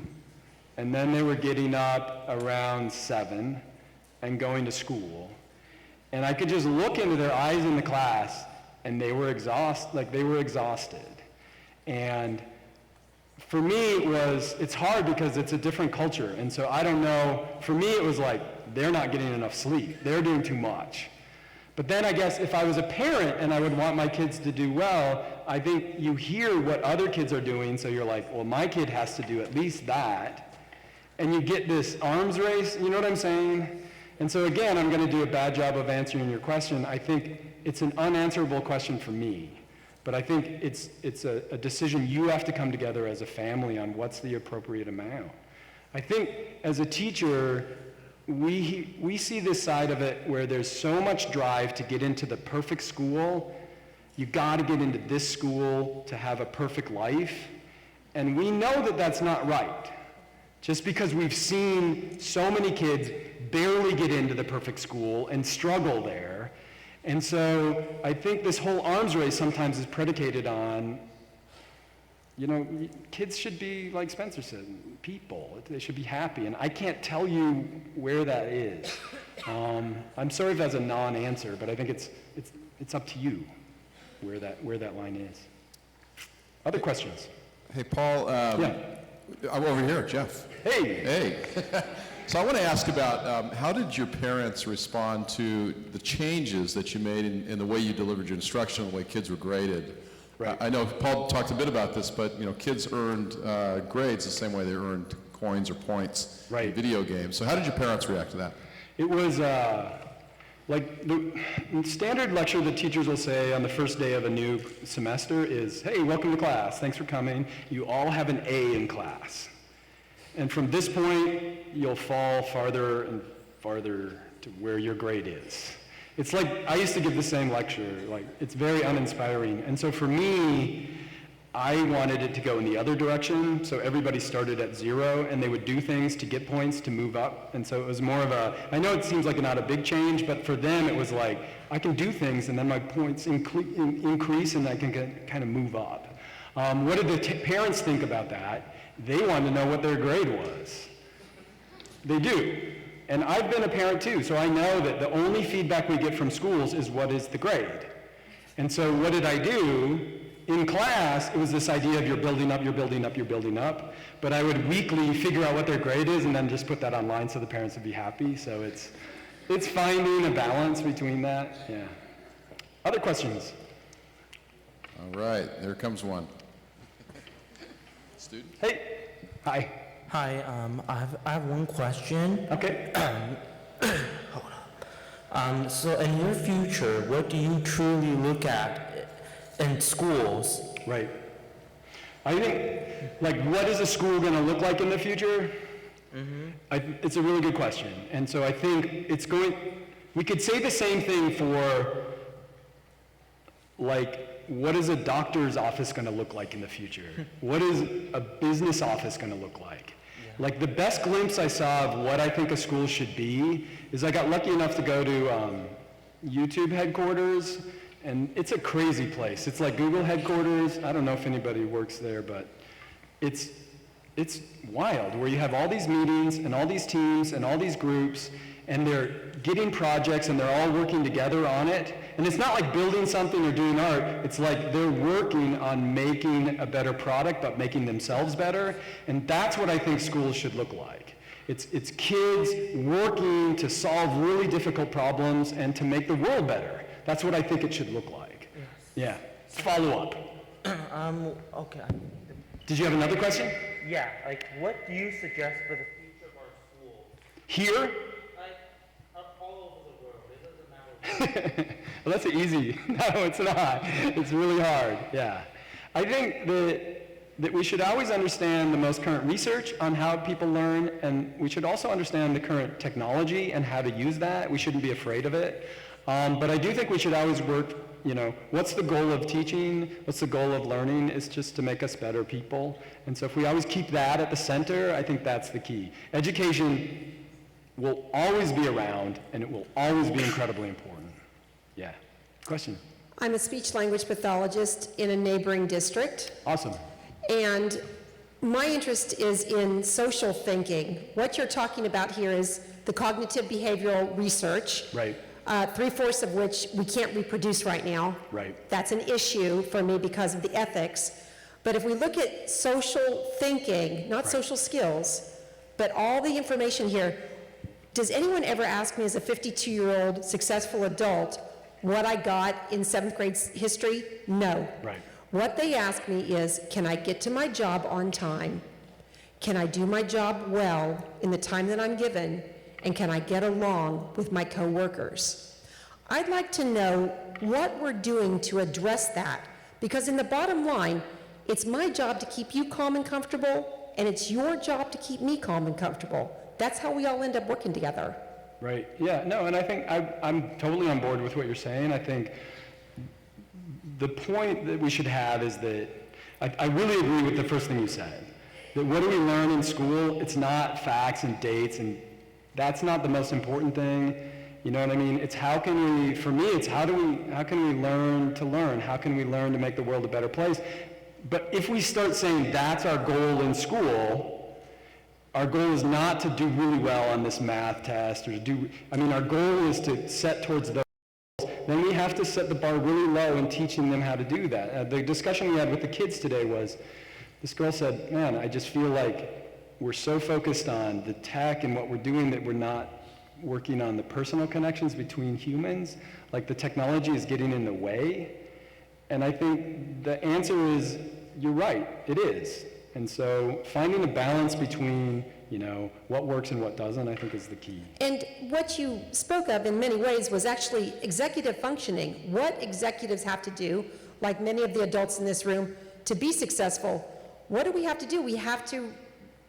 and then they were getting up around 7 and going to school. And I could just look into their eyes in the class, and they were exhausted. And for me, it's hard because it's a different culture. And so I don't know, for me it was like, they're not getting enough sleep. They're doing too much. But then I guess if I was a parent and I would want my kids to do well, I think you hear what other kids are doing, so you're like, well, my kid has to do at least that. And you get this arms race, you know what I'm saying? And so again, I'm going to do a bad job of answering your question. I think it's an unanswerable question for me. But I think it's a decision you have to come together as a family on what's the appropriate amount. I think as a teacher, we see this side of it where there's so much drive to get into the perfect school. You got to get into this school to have a perfect life. And we know that that's not right. Just because we've seen so many kids barely get into the perfect school and struggle there. And so I think this whole arms race sometimes is predicated on, kids should be, like Spencer said, people. They should be happy. And I can't tell you where that is. I'm sorry if that's a non-answer, but I think it's up to you where that line is. Other questions? Hey, Paul. Yeah. I'm over here, Jeff. Hey. So I want to ask about how did your parents respond to the changes that you made in the way you delivered your instruction, the way kids were graded? Right. I know Paul talked a bit about this, but kids earned grades the same way they earned coins or points in video games. So how did your parents react to that? It was like the standard lecture that teachers will say on the first day of a new semester is, hey, welcome to class, thanks for coming. You all have an A in class. And from this point, you'll fall farther and farther to where your grade is. It's like, I used to give the same lecture, like, it's very uninspiring. And so for me, I wanted it to go in the other direction, so everybody started at 0, and they would do things to get points to move up. And so it was more of I know it seems like not a big change, but for them it was like, I can do things, and then my points increase, and I can kind of move up. What did the parents think about that? They wanted to know what their grade was. They do. And I've been a parent too, so I know that the only feedback we get from schools is what is the grade. And so what did I do? In class, it was this idea of you're building up, you're building up, you're building up. But I would weekly figure out what their grade is and then just put that online so the parents would be happy. So it's finding a balance between that, yeah. Other questions? All right, there comes one. Student? Hey, hi. Hi, I have one question. Okay. So in your future, what do you truly look at in schools? Right. I think, like, what is a school going to look like in the future? It's a really good question. And so I think we could say the same thing for, like, what is a doctor's office going to look like in the future? What is a business office going to look like? Like, the best glimpse I saw of what I think a school should be is I got lucky enough to go to YouTube headquarters, and it's a crazy place. It's like Google headquarters. I don't know if anybody works there, but it's wild, where you have all these meetings and all these teams and all these groups, and they're getting projects and they're all working together on it. And it's not like building something or doing art. It's like they're working on making a better product, but making themselves better. And that's what I think schools should look like. It's kids working to solve really difficult problems and to make the world better. That's what I think it should look like. Yes. Yeah. Follow up. Okay. Did you have another question? Yeah, like what do you suggest for the future of our schools? Here? Like all over the world, it doesn't matter. Well, that's easy. No, it's not. It's really hard. Yeah. I think that we should always understand the most current research on how people learn, and we should also understand the current technology and how to use that. We shouldn't be afraid of it. But I do think we should always work, what's the goal of teaching? What's the goal of learning? Is just to make us better people. And so if we always keep that at the center, I think that's the key. Education will always be around, and it will always be incredibly important. Yeah. Question? I'm a speech-language pathologist in a neighboring district, Awesome. and my interest is in social thinking. What you're talking about here is the cognitive behavioral research. Right. 3/4 of which we can't reproduce right now. Right. That's an issue for me because of the ethics. But if we look at social thinking, not social skills, but all the information here, does anyone ever ask me as a 52-year-old successful adult what I got in 7th grade history? No. Right. What they ask me is, can I get to my job on time? Can I do my job well in the time that I'm given? And can I get along with my coworkers? I'd like to know what we're doing to address that, because in the bottom line, it's my job to keep you calm and comfortable, and it's your job to keep me calm and comfortable. That's how we all end up working together. Right. Yeah, no, and I think I'm totally on board with what you're saying. I think the point that we should have is that I really agree with the first thing you said, that what do we learn in school? It's not facts and dates, and that's not the most important thing. You know what I mean? It's how can we, for me, it's how can we learn to learn? How can we learn to make the world a better place? But if we start saying that's our goal in school, our goal is not to do really well on this math test or our goal is to set towards those. Then we have to set the bar really low in teaching them how to do that. The discussion we had with the kids today was, this girl said, man, I just feel like we're so focused on the tech and what we're doing that we're not working on the personal connections between humans. Like the technology is getting in the way. And I think the answer is, you're right, it is. And so finding a balance between, what works and what doesn't, I think is the key. And what you spoke of in many ways was actually executive functioning. What executives have to do, like many of the adults in this room, to be successful. What do we have to do? We have to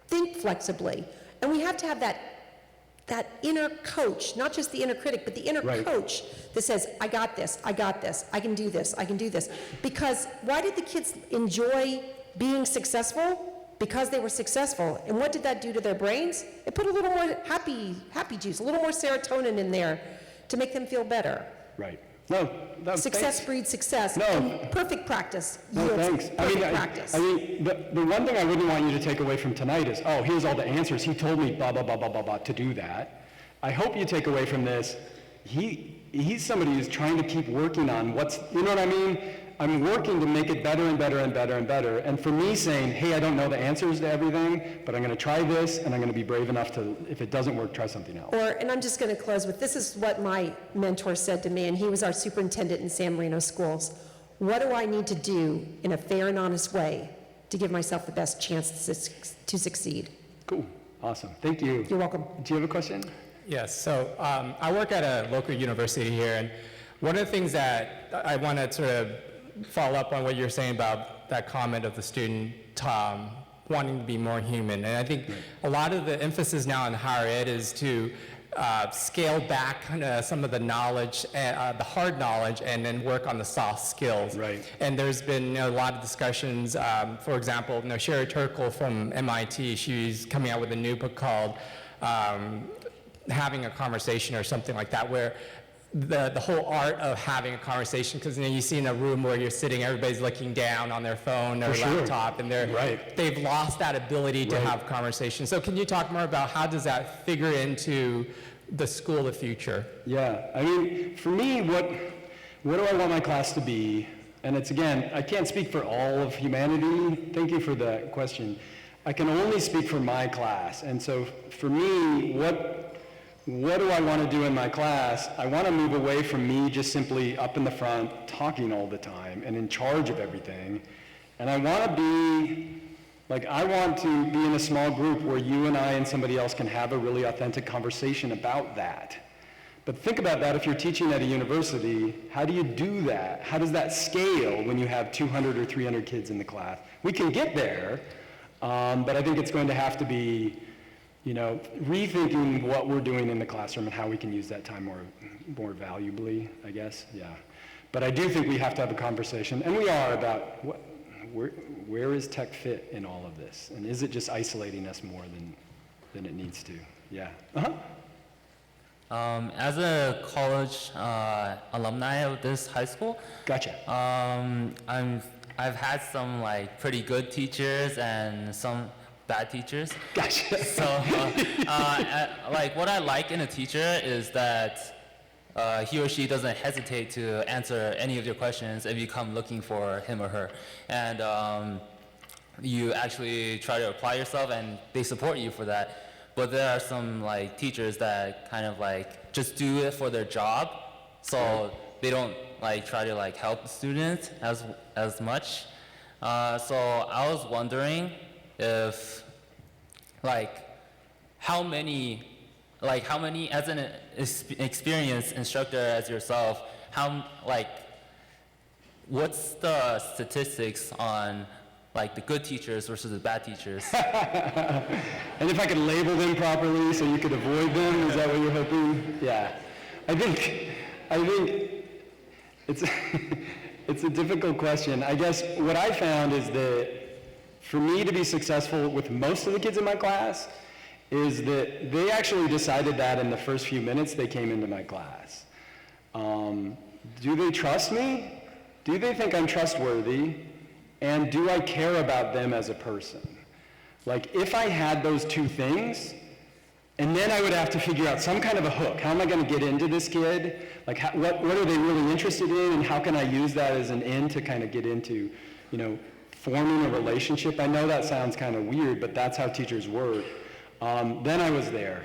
think flexibly. And we have to have that inner coach, not just the inner critic, but the inner Right. coach that says, I got this, I can do this, I can do this. Because why did the kids enjoy being successful? Because they were successful. And what did that do to their brains? It put a little more happy juice, a little more serotonin in there to make them feel better. Right. No, Success thanks. breeds success. No. And perfect practice No, yields thanks. perfect practice. The one thing I wouldn't want you to take away from tonight is, oh, here's all the answers. He told me blah, blah, blah, blah, blah, blah, to do that. I hope you take away from this, he's somebody who's trying to keep working on you know what I mean? I'm working to make it better and better and better and better. And for me saying, hey, I don't know the answers to everything, but I'm going to try this, and I'm going to be brave enough to, if it doesn't work, try something else. And I'm just going to close with, this is what my mentor said to me, and he was our superintendent in San Marino schools. What do I need to do in a fair and honest way to give myself the best chance to succeed? Cool. Awesome. Thank you. You're welcome. Do you have a question? Yes, so I work at a local university here, and one of the things that I want to sort of follow up on what you're saying about that comment of the student wanting to be more human. And I think a lot of the emphasis now in higher ed is to scale back some of the knowledge, the hard knowledge, and then work on the soft skills. Right. And there's been a lot of discussions. For example, Sherry Turkle from MIT, she's coming out with a new book called Having a Conversation or something like that, where the whole art of having a conversation, because you see in a room where you're sitting, everybody's looking down on their phone or laptop, and they've lost that ability to have conversations. So can you talk more about how does that figure into the school of the future? Yeah, I mean, for me, what do I want my class to be? And it's, again, I can't speak for all of humanity. Thank you for that question. I can only speak for my class. And so for me, what do I want to do in my class? I want to move away from me just simply up in the front talking all the time and in charge of everything. And I want to be, I want to be in a small group where you and I and somebody else can have a really authentic conversation about that. But think about that if you're teaching at a university, how do you do that? How does that scale when you have 200 or 300 kids in the class? We can get there, but I think it's going to have to be rethinking what we're doing in the classroom and how we can use that time more valuably, I guess, yeah. But I do think we have to have a conversation, and we are, about where is tech fit in all of this? And is it just isolating us more than it needs to? Yeah. As a college alumni of this high school, Gotcha. I've had some pretty good teachers and some bad teachers. Gotcha. So, what I like in a teacher is that he or she doesn't hesitate to answer any of your questions if you come looking for him or her. And you actually try to apply yourself, and they support you for that. But there are some teachers that kind of just do it for their job, so they don't try to help the students as much. So I was wondering if how many as an experienced instructor as yourself, what's the statistics on the good teachers versus the bad teachers? And if I could label them properly so you could avoid them, is that what you're hoping? Yeah. I think it's it's a difficult question. I guess what I found is that for me to be successful with most of the kids in my class is that they actually decided that in the first few minutes they came into my class. Do they trust me? Do they think I'm trustworthy? And do I care about them as a person? If I had those two things, and then I would have to figure out some kind of a hook. How am I going to get into this kid? What are they really interested in, and how can I use that as an in to kind of get into, forming a relationship? I know that sounds kind of weird, but that's how teachers work. Then I was there.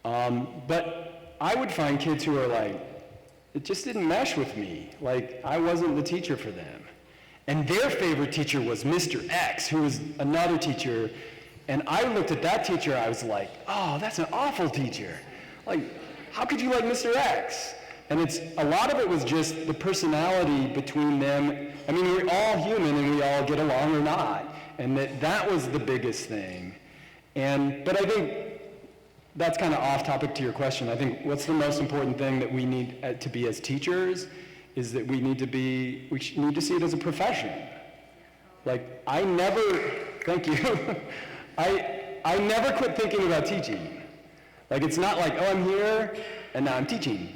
But I would find kids who are it just didn't mesh with me. I wasn't the teacher for them. And their favorite teacher was Mr. X, who was another teacher. And I looked at that teacher, I was like, oh, that's an awful teacher. How could you like Mr. X? And a lot of it was just the personality between them. I mean, we're all human and we all get along or not. And that was the biggest thing. But I think that's kind of off topic to your question. I think what's the most important thing that we need to be as teachers is that we need to see it as a profession. Thank you. I never quit thinking about teaching. It's not I'm here and now I'm teaching.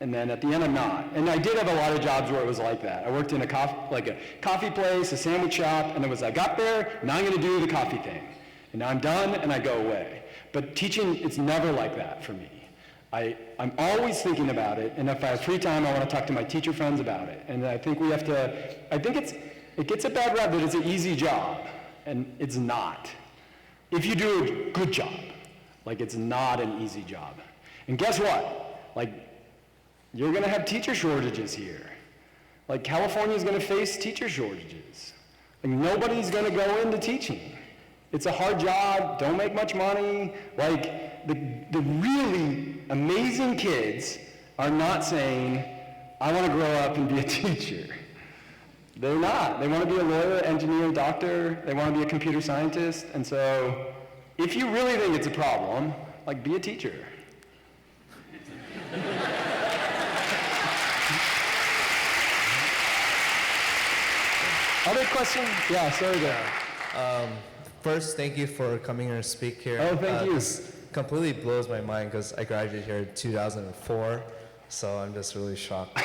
And then at the end I'm not. And I did have a lot of jobs where it was like that. I worked in a coffee place, a sandwich shop, and I got there, now I'm gonna do the coffee thing. And now I'm done and I go away. But teaching, it's never like that for me. I'm always thinking about it, and if I have free time, I want to talk to my teacher friends about it. And I think it gets a bad rap that it's an easy job, and it's not. If you do a good job, like it's not an easy job. And guess what? Like, you're gonna have teacher shortages here. Like, California's gonna face teacher shortages. Like, nobody's gonna go into teaching. It's a hard job, don't make much money. Like, the really amazing kids are not saying, I wanna grow up and be a teacher. They're not. They wanna be a lawyer, engineer, doctor, they wanna be a computer scientist, and so, if you really think it's a problem, like, be a teacher. Other questions? Yeah, sorry there. First, thank you for coming here to speak here. Oh, thank you. This completely blows my mind because I graduated here in 2004, so I'm just really shocked.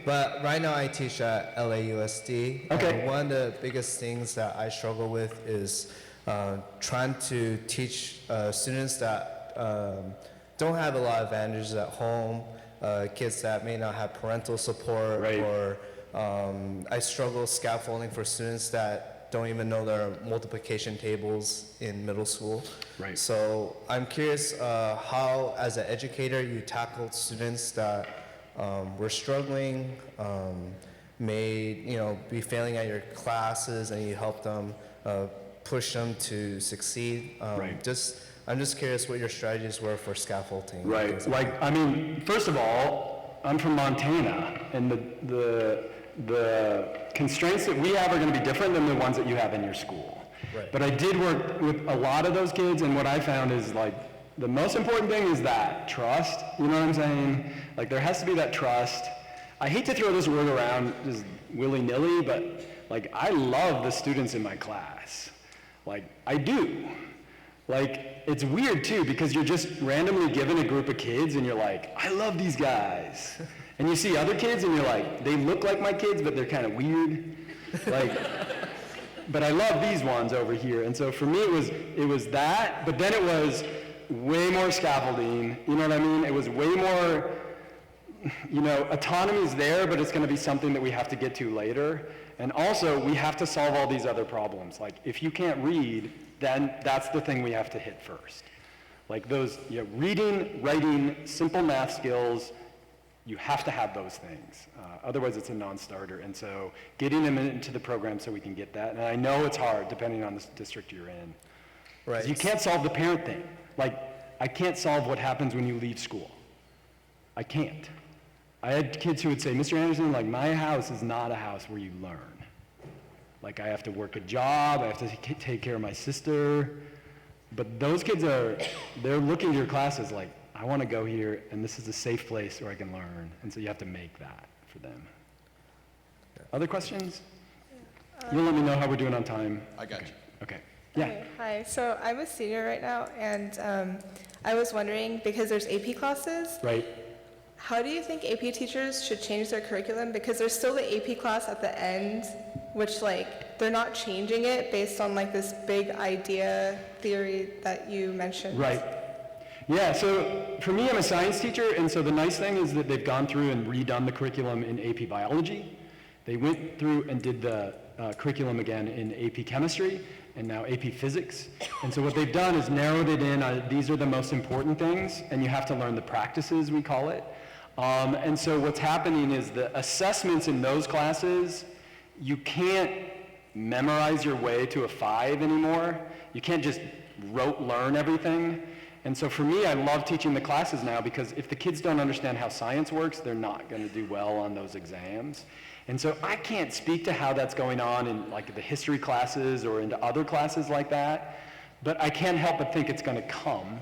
But right now I teach at LAUSD. Okay. One of the biggest things that I struggle with is trying to teach students that don't have a lot of advantages at home, kids that may not have parental support, Right. or I struggle scaffolding for students that don't even know their multiplication tables in middle school. Right. So I'm curious how, as an educator, you tackled students that were struggling, may be failing at your classes, and you help them push them to succeed. Right. I'm just curious what your strategies were for scaffolding. Right, like, I mean, first of all, I'm from Montana, and the constraints that we have are gonna be different than the ones that you have in your school. Right. But I did work with a lot of those kids, and what I found is, like, the most important thing is that trust, you know what I'm saying? Like, there has to be that trust. I hate to throw this word around just willy-nilly, but, like, I love the students in my class. Like, I do. Like, it's weird too, because you're just randomly given a group of kids and you're like, I love these guys. And you see other kids and you're like, they look like my kids, but they're kind of weird. Like, but I love these ones over here. And so for me, it was that, but then it was way more scaffolding, you know what I mean? It was way more, autonomy's there, but it's gonna be something that we have to get to later. And also, we have to solve all these other problems. Like, if you can't read, then that's the thing we have to hit first. Like those, reading, writing, simple math skills, you have to have those things. Otherwise, it's a non-starter. And so getting them into the program so we can get that. And I know it's hard, depending on the district you're in. 'Cause Right. you can't solve the parent thing. Like, I can't solve what happens when you leave school. I can't. I had kids who would say, Mr. Anderson, like, my house is not a house where you learn. Like, I have to work a job, I have to take care of my sister. But those kids they're looking to your classes like, I want to go here, and this is a safe place where I can learn. And so you have to make that for them. Other questions? You'll let me know how we're doing on time. I got you. Okay. Yeah. Okay, hi, so I'm a senior right now, and I was wondering, because there's AP classes, Right. how do you think AP teachers should change their curriculum? Because there's still the AP class at the end, which, like, they're not changing it based on, like, this big idea theory that you mentioned. Right. Yeah, so for me, I'm a science teacher, and so the nice thing is that they've gone through and redone the curriculum in AP biology. They went through and did the curriculum again in AP chemistry, and now AP physics. And so what they've done is narrowed it in, these are the most important things, and you have to learn the practices, we call it. And so what's happening is the assessments in those classes, you can't memorize your way to a 5 anymore. You can't just rote learn everything. And so for me, I love teaching the classes now because if the kids don't understand how science works, they're not going to do well on those exams. And so I can't speak to how that's going on in like the history classes or into other classes like that, but I can't help but think it's going to come.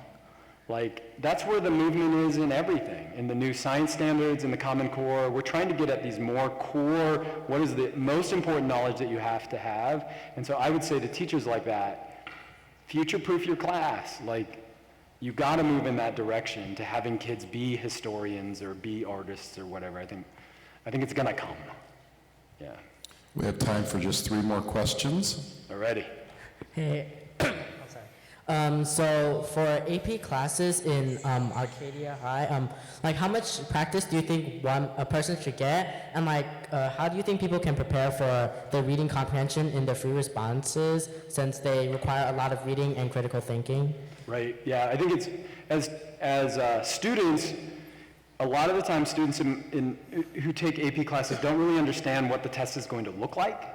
Like, that's where the movement is in everything, in the new science standards, in the Common Core. We're trying to get at these more core, what is the most important knowledge that you have to have. And so I would say to teachers like that, future-proof your class. Like, you got to move in that direction to having kids be historians or be artists or whatever. I think it's going to come. Yeah. We have time for just 3 more questions. Alrighty. Hey, So for AP classes in Arcadia High, like how much practice do you think a person should get? And like, how do you think people can prepare for the reading comprehension in the free responses since they require a lot of reading and critical thinking? Right, yeah, I think it's, as students, a lot of the time students who take AP classes don't really understand what the test is going to look like.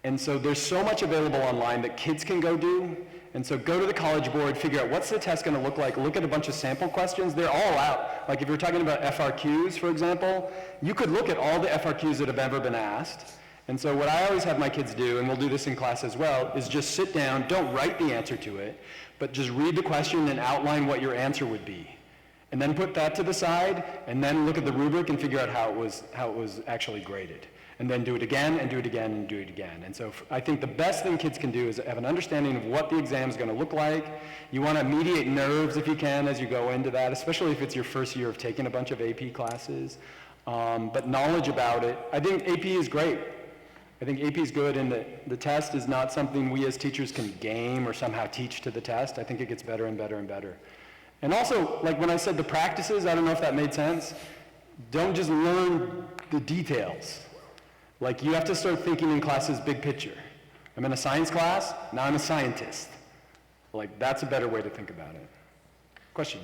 And so there's so much available online that kids can go do. And so go to the College Board, figure out what's the test going to look like, look at a bunch of sample questions. They're all out. Like if you're talking about FRQs, for example, you could look at all the FRQs that have ever been asked. And so what I always have my kids do, and we'll do this in class as well, is just sit down, don't write the answer to it, but just read the question and outline what your answer would be. And then put that to the side, and then look at the rubric and figure out how it was actually graded. And then do it again, and do it again, and do it again. And so I think the best thing kids can do is have an understanding of what the exam is going to look like. You want to mediate nerves if you can as you go into that, especially if it's your first year of taking a bunch of AP classes. But knowledge about it. I think AP is great. I think AP is good, and the test is not something we as teachers can game or somehow teach to the test. I think it gets better and better and better. And also, like when I said the practices, I don't know if that made sense. Don't just learn the details. Like you have to start thinking in classes big picture. I'm in a science class, now I'm a scientist. Like that's a better way to think about it. Question?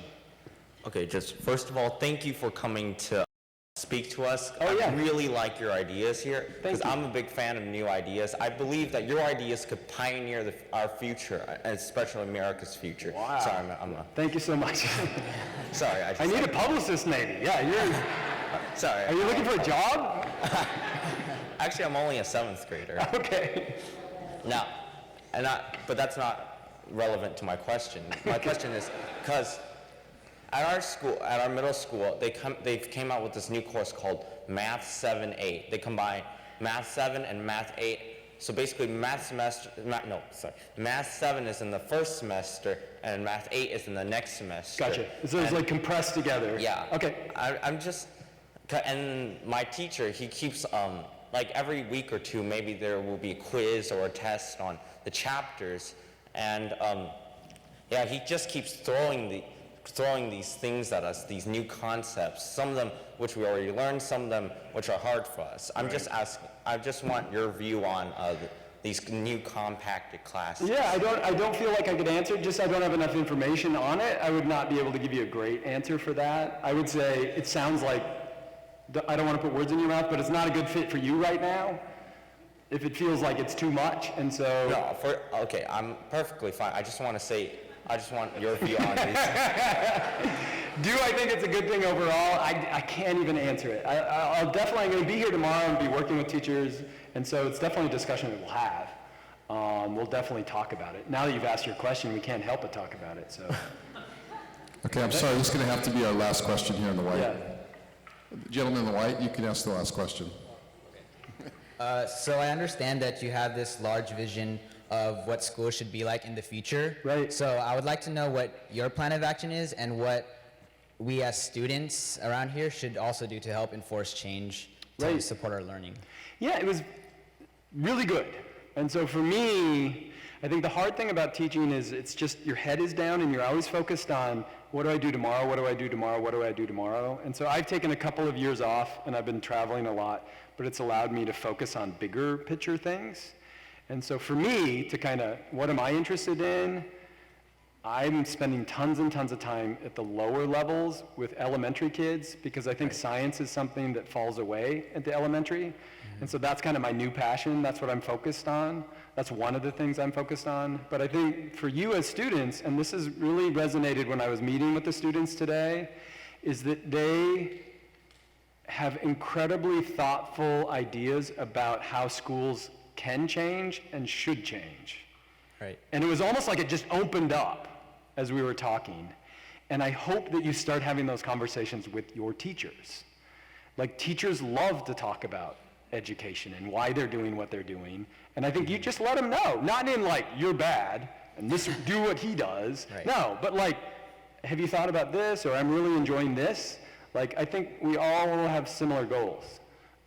Okay, just first of all, thank you for coming to speak to us. Oh, yeah. I really like your ideas here because Thank you. I'm a big fan of new ideas. I believe that your ideas could pioneer our future, especially America's future. Wow. Sorry, I'm Thank you so much. sorry. I need a publicist maybe. Yeah, you're. Sorry. Are you looking for a job? Actually, I'm only a 7th grader. Okay. No, but that's not relevant to my question. My question is, because at our school, at our middle school, they came out with this new course called Math 7-8. They combine Math 7 and Math 8. So basically, Math 7 is in the first semester, and Math 8 is in the next semester. Gotcha. So it's like compressed together. Yeah. Okay. And my teacher, he keeps, like every week or two, maybe there will be a quiz or a test on the chapters, and yeah, he just keeps throwing these things at us, these new concepts, some of them which we already learned, some of them which are hard for us. I'm just asking, I just want your view on these new compacted classes. Yeah, I don't feel like I could answer, just I don't have enough information on it. I would not be able to give you a great answer for that. I would say it sounds like, I don't want to put words in your mouth, but it's not a good fit for you right now, if it feels like it's too much, and so... No, okay, I'm perfectly fine. I just want to say, I just want your view on these. Do I think it's a good thing overall? I can't even answer it. I'm going to be here tomorrow and be working with teachers, and so it's definitely a discussion that we'll have. We'll definitely talk about it. Now that you've asked your question, we can't help but talk about it, so... Okay, I'm sorry, this is going to have to be our last question here in the white. Yeah. Gentleman in the white, you can ask the last question. So I understand that you have this large vision of what school should be like in the future. Right. So I would like to know what your plan of action is and what we as students around here should also do to help enforce change to support our learning. Yeah, it was really good. And so for me, I think the hard thing about teaching is it's just your head is down and you're always focused on what do I do tomorrow, what do I do tomorrow, what do I do tomorrow? And so I've taken a couple of years off and I've been traveling a lot, but it's allowed me to focus on bigger picture things. And so for me to kind of, what am I interested in? I'm spending tons and tons of time at the lower levels with elementary kids because I think science is something that falls away at the elementary. And so that's kind of my new passion. That's what I'm focused on. That's one of the things I'm focused on. But I think for you as students, and this has really resonated when I was meeting with the students today, is that they have incredibly thoughtful ideas about how schools can change and should change. Right. And it was almost like it just opened up as we were talking. And I hope that you start having those conversations with your teachers. Like teachers love to talk about education and why they're doing what they're doing. And I think you just let them know, not in like, you're bad, and this do what he does. Right. No, but like, have you thought about this, or I'm really enjoying this? Like, I think we all have similar goals.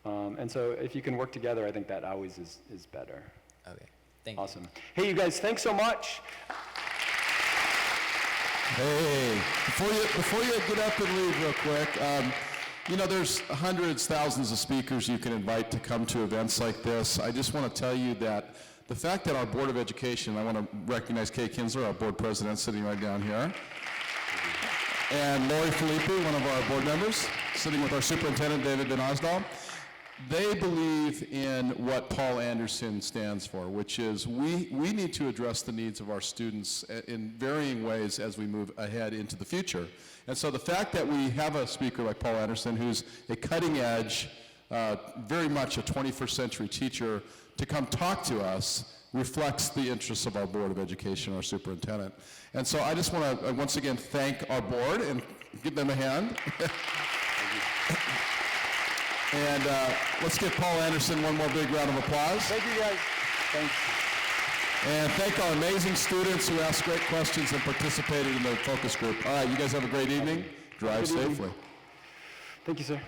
And so if you can work together, I think that always is better. Okay, thank you. Awesome. Hey, you guys, thanks so much. Hey, before you get up and leave real quick, you know, there's hundreds, thousands of speakers you can invite to come to events like this. I just want to tell you that the fact that our Board of Education, I want to recognize Kay Kinsler, our board president, sitting right down here, and Lori Filippi, one of our board members, sitting with our superintendent, David Van Osdal. They believe in what Paul Andersen stands for, which is we need to address the needs of our students in varying ways as we move ahead into the future. And so the fact that we have a speaker like Paul Andersen, who's a cutting edge, very much a 21st century teacher, to come talk to us reflects the interests of our Board of Education, our superintendent. And so I just want to once again thank our board and give them a hand. And let's give Paul Andersen one more big round of applause. Thank you, guys. Thanks. And thank our amazing students who asked great questions and participated in the focus group. All right, you guys have a great evening. Drive safely. Thank you, sir.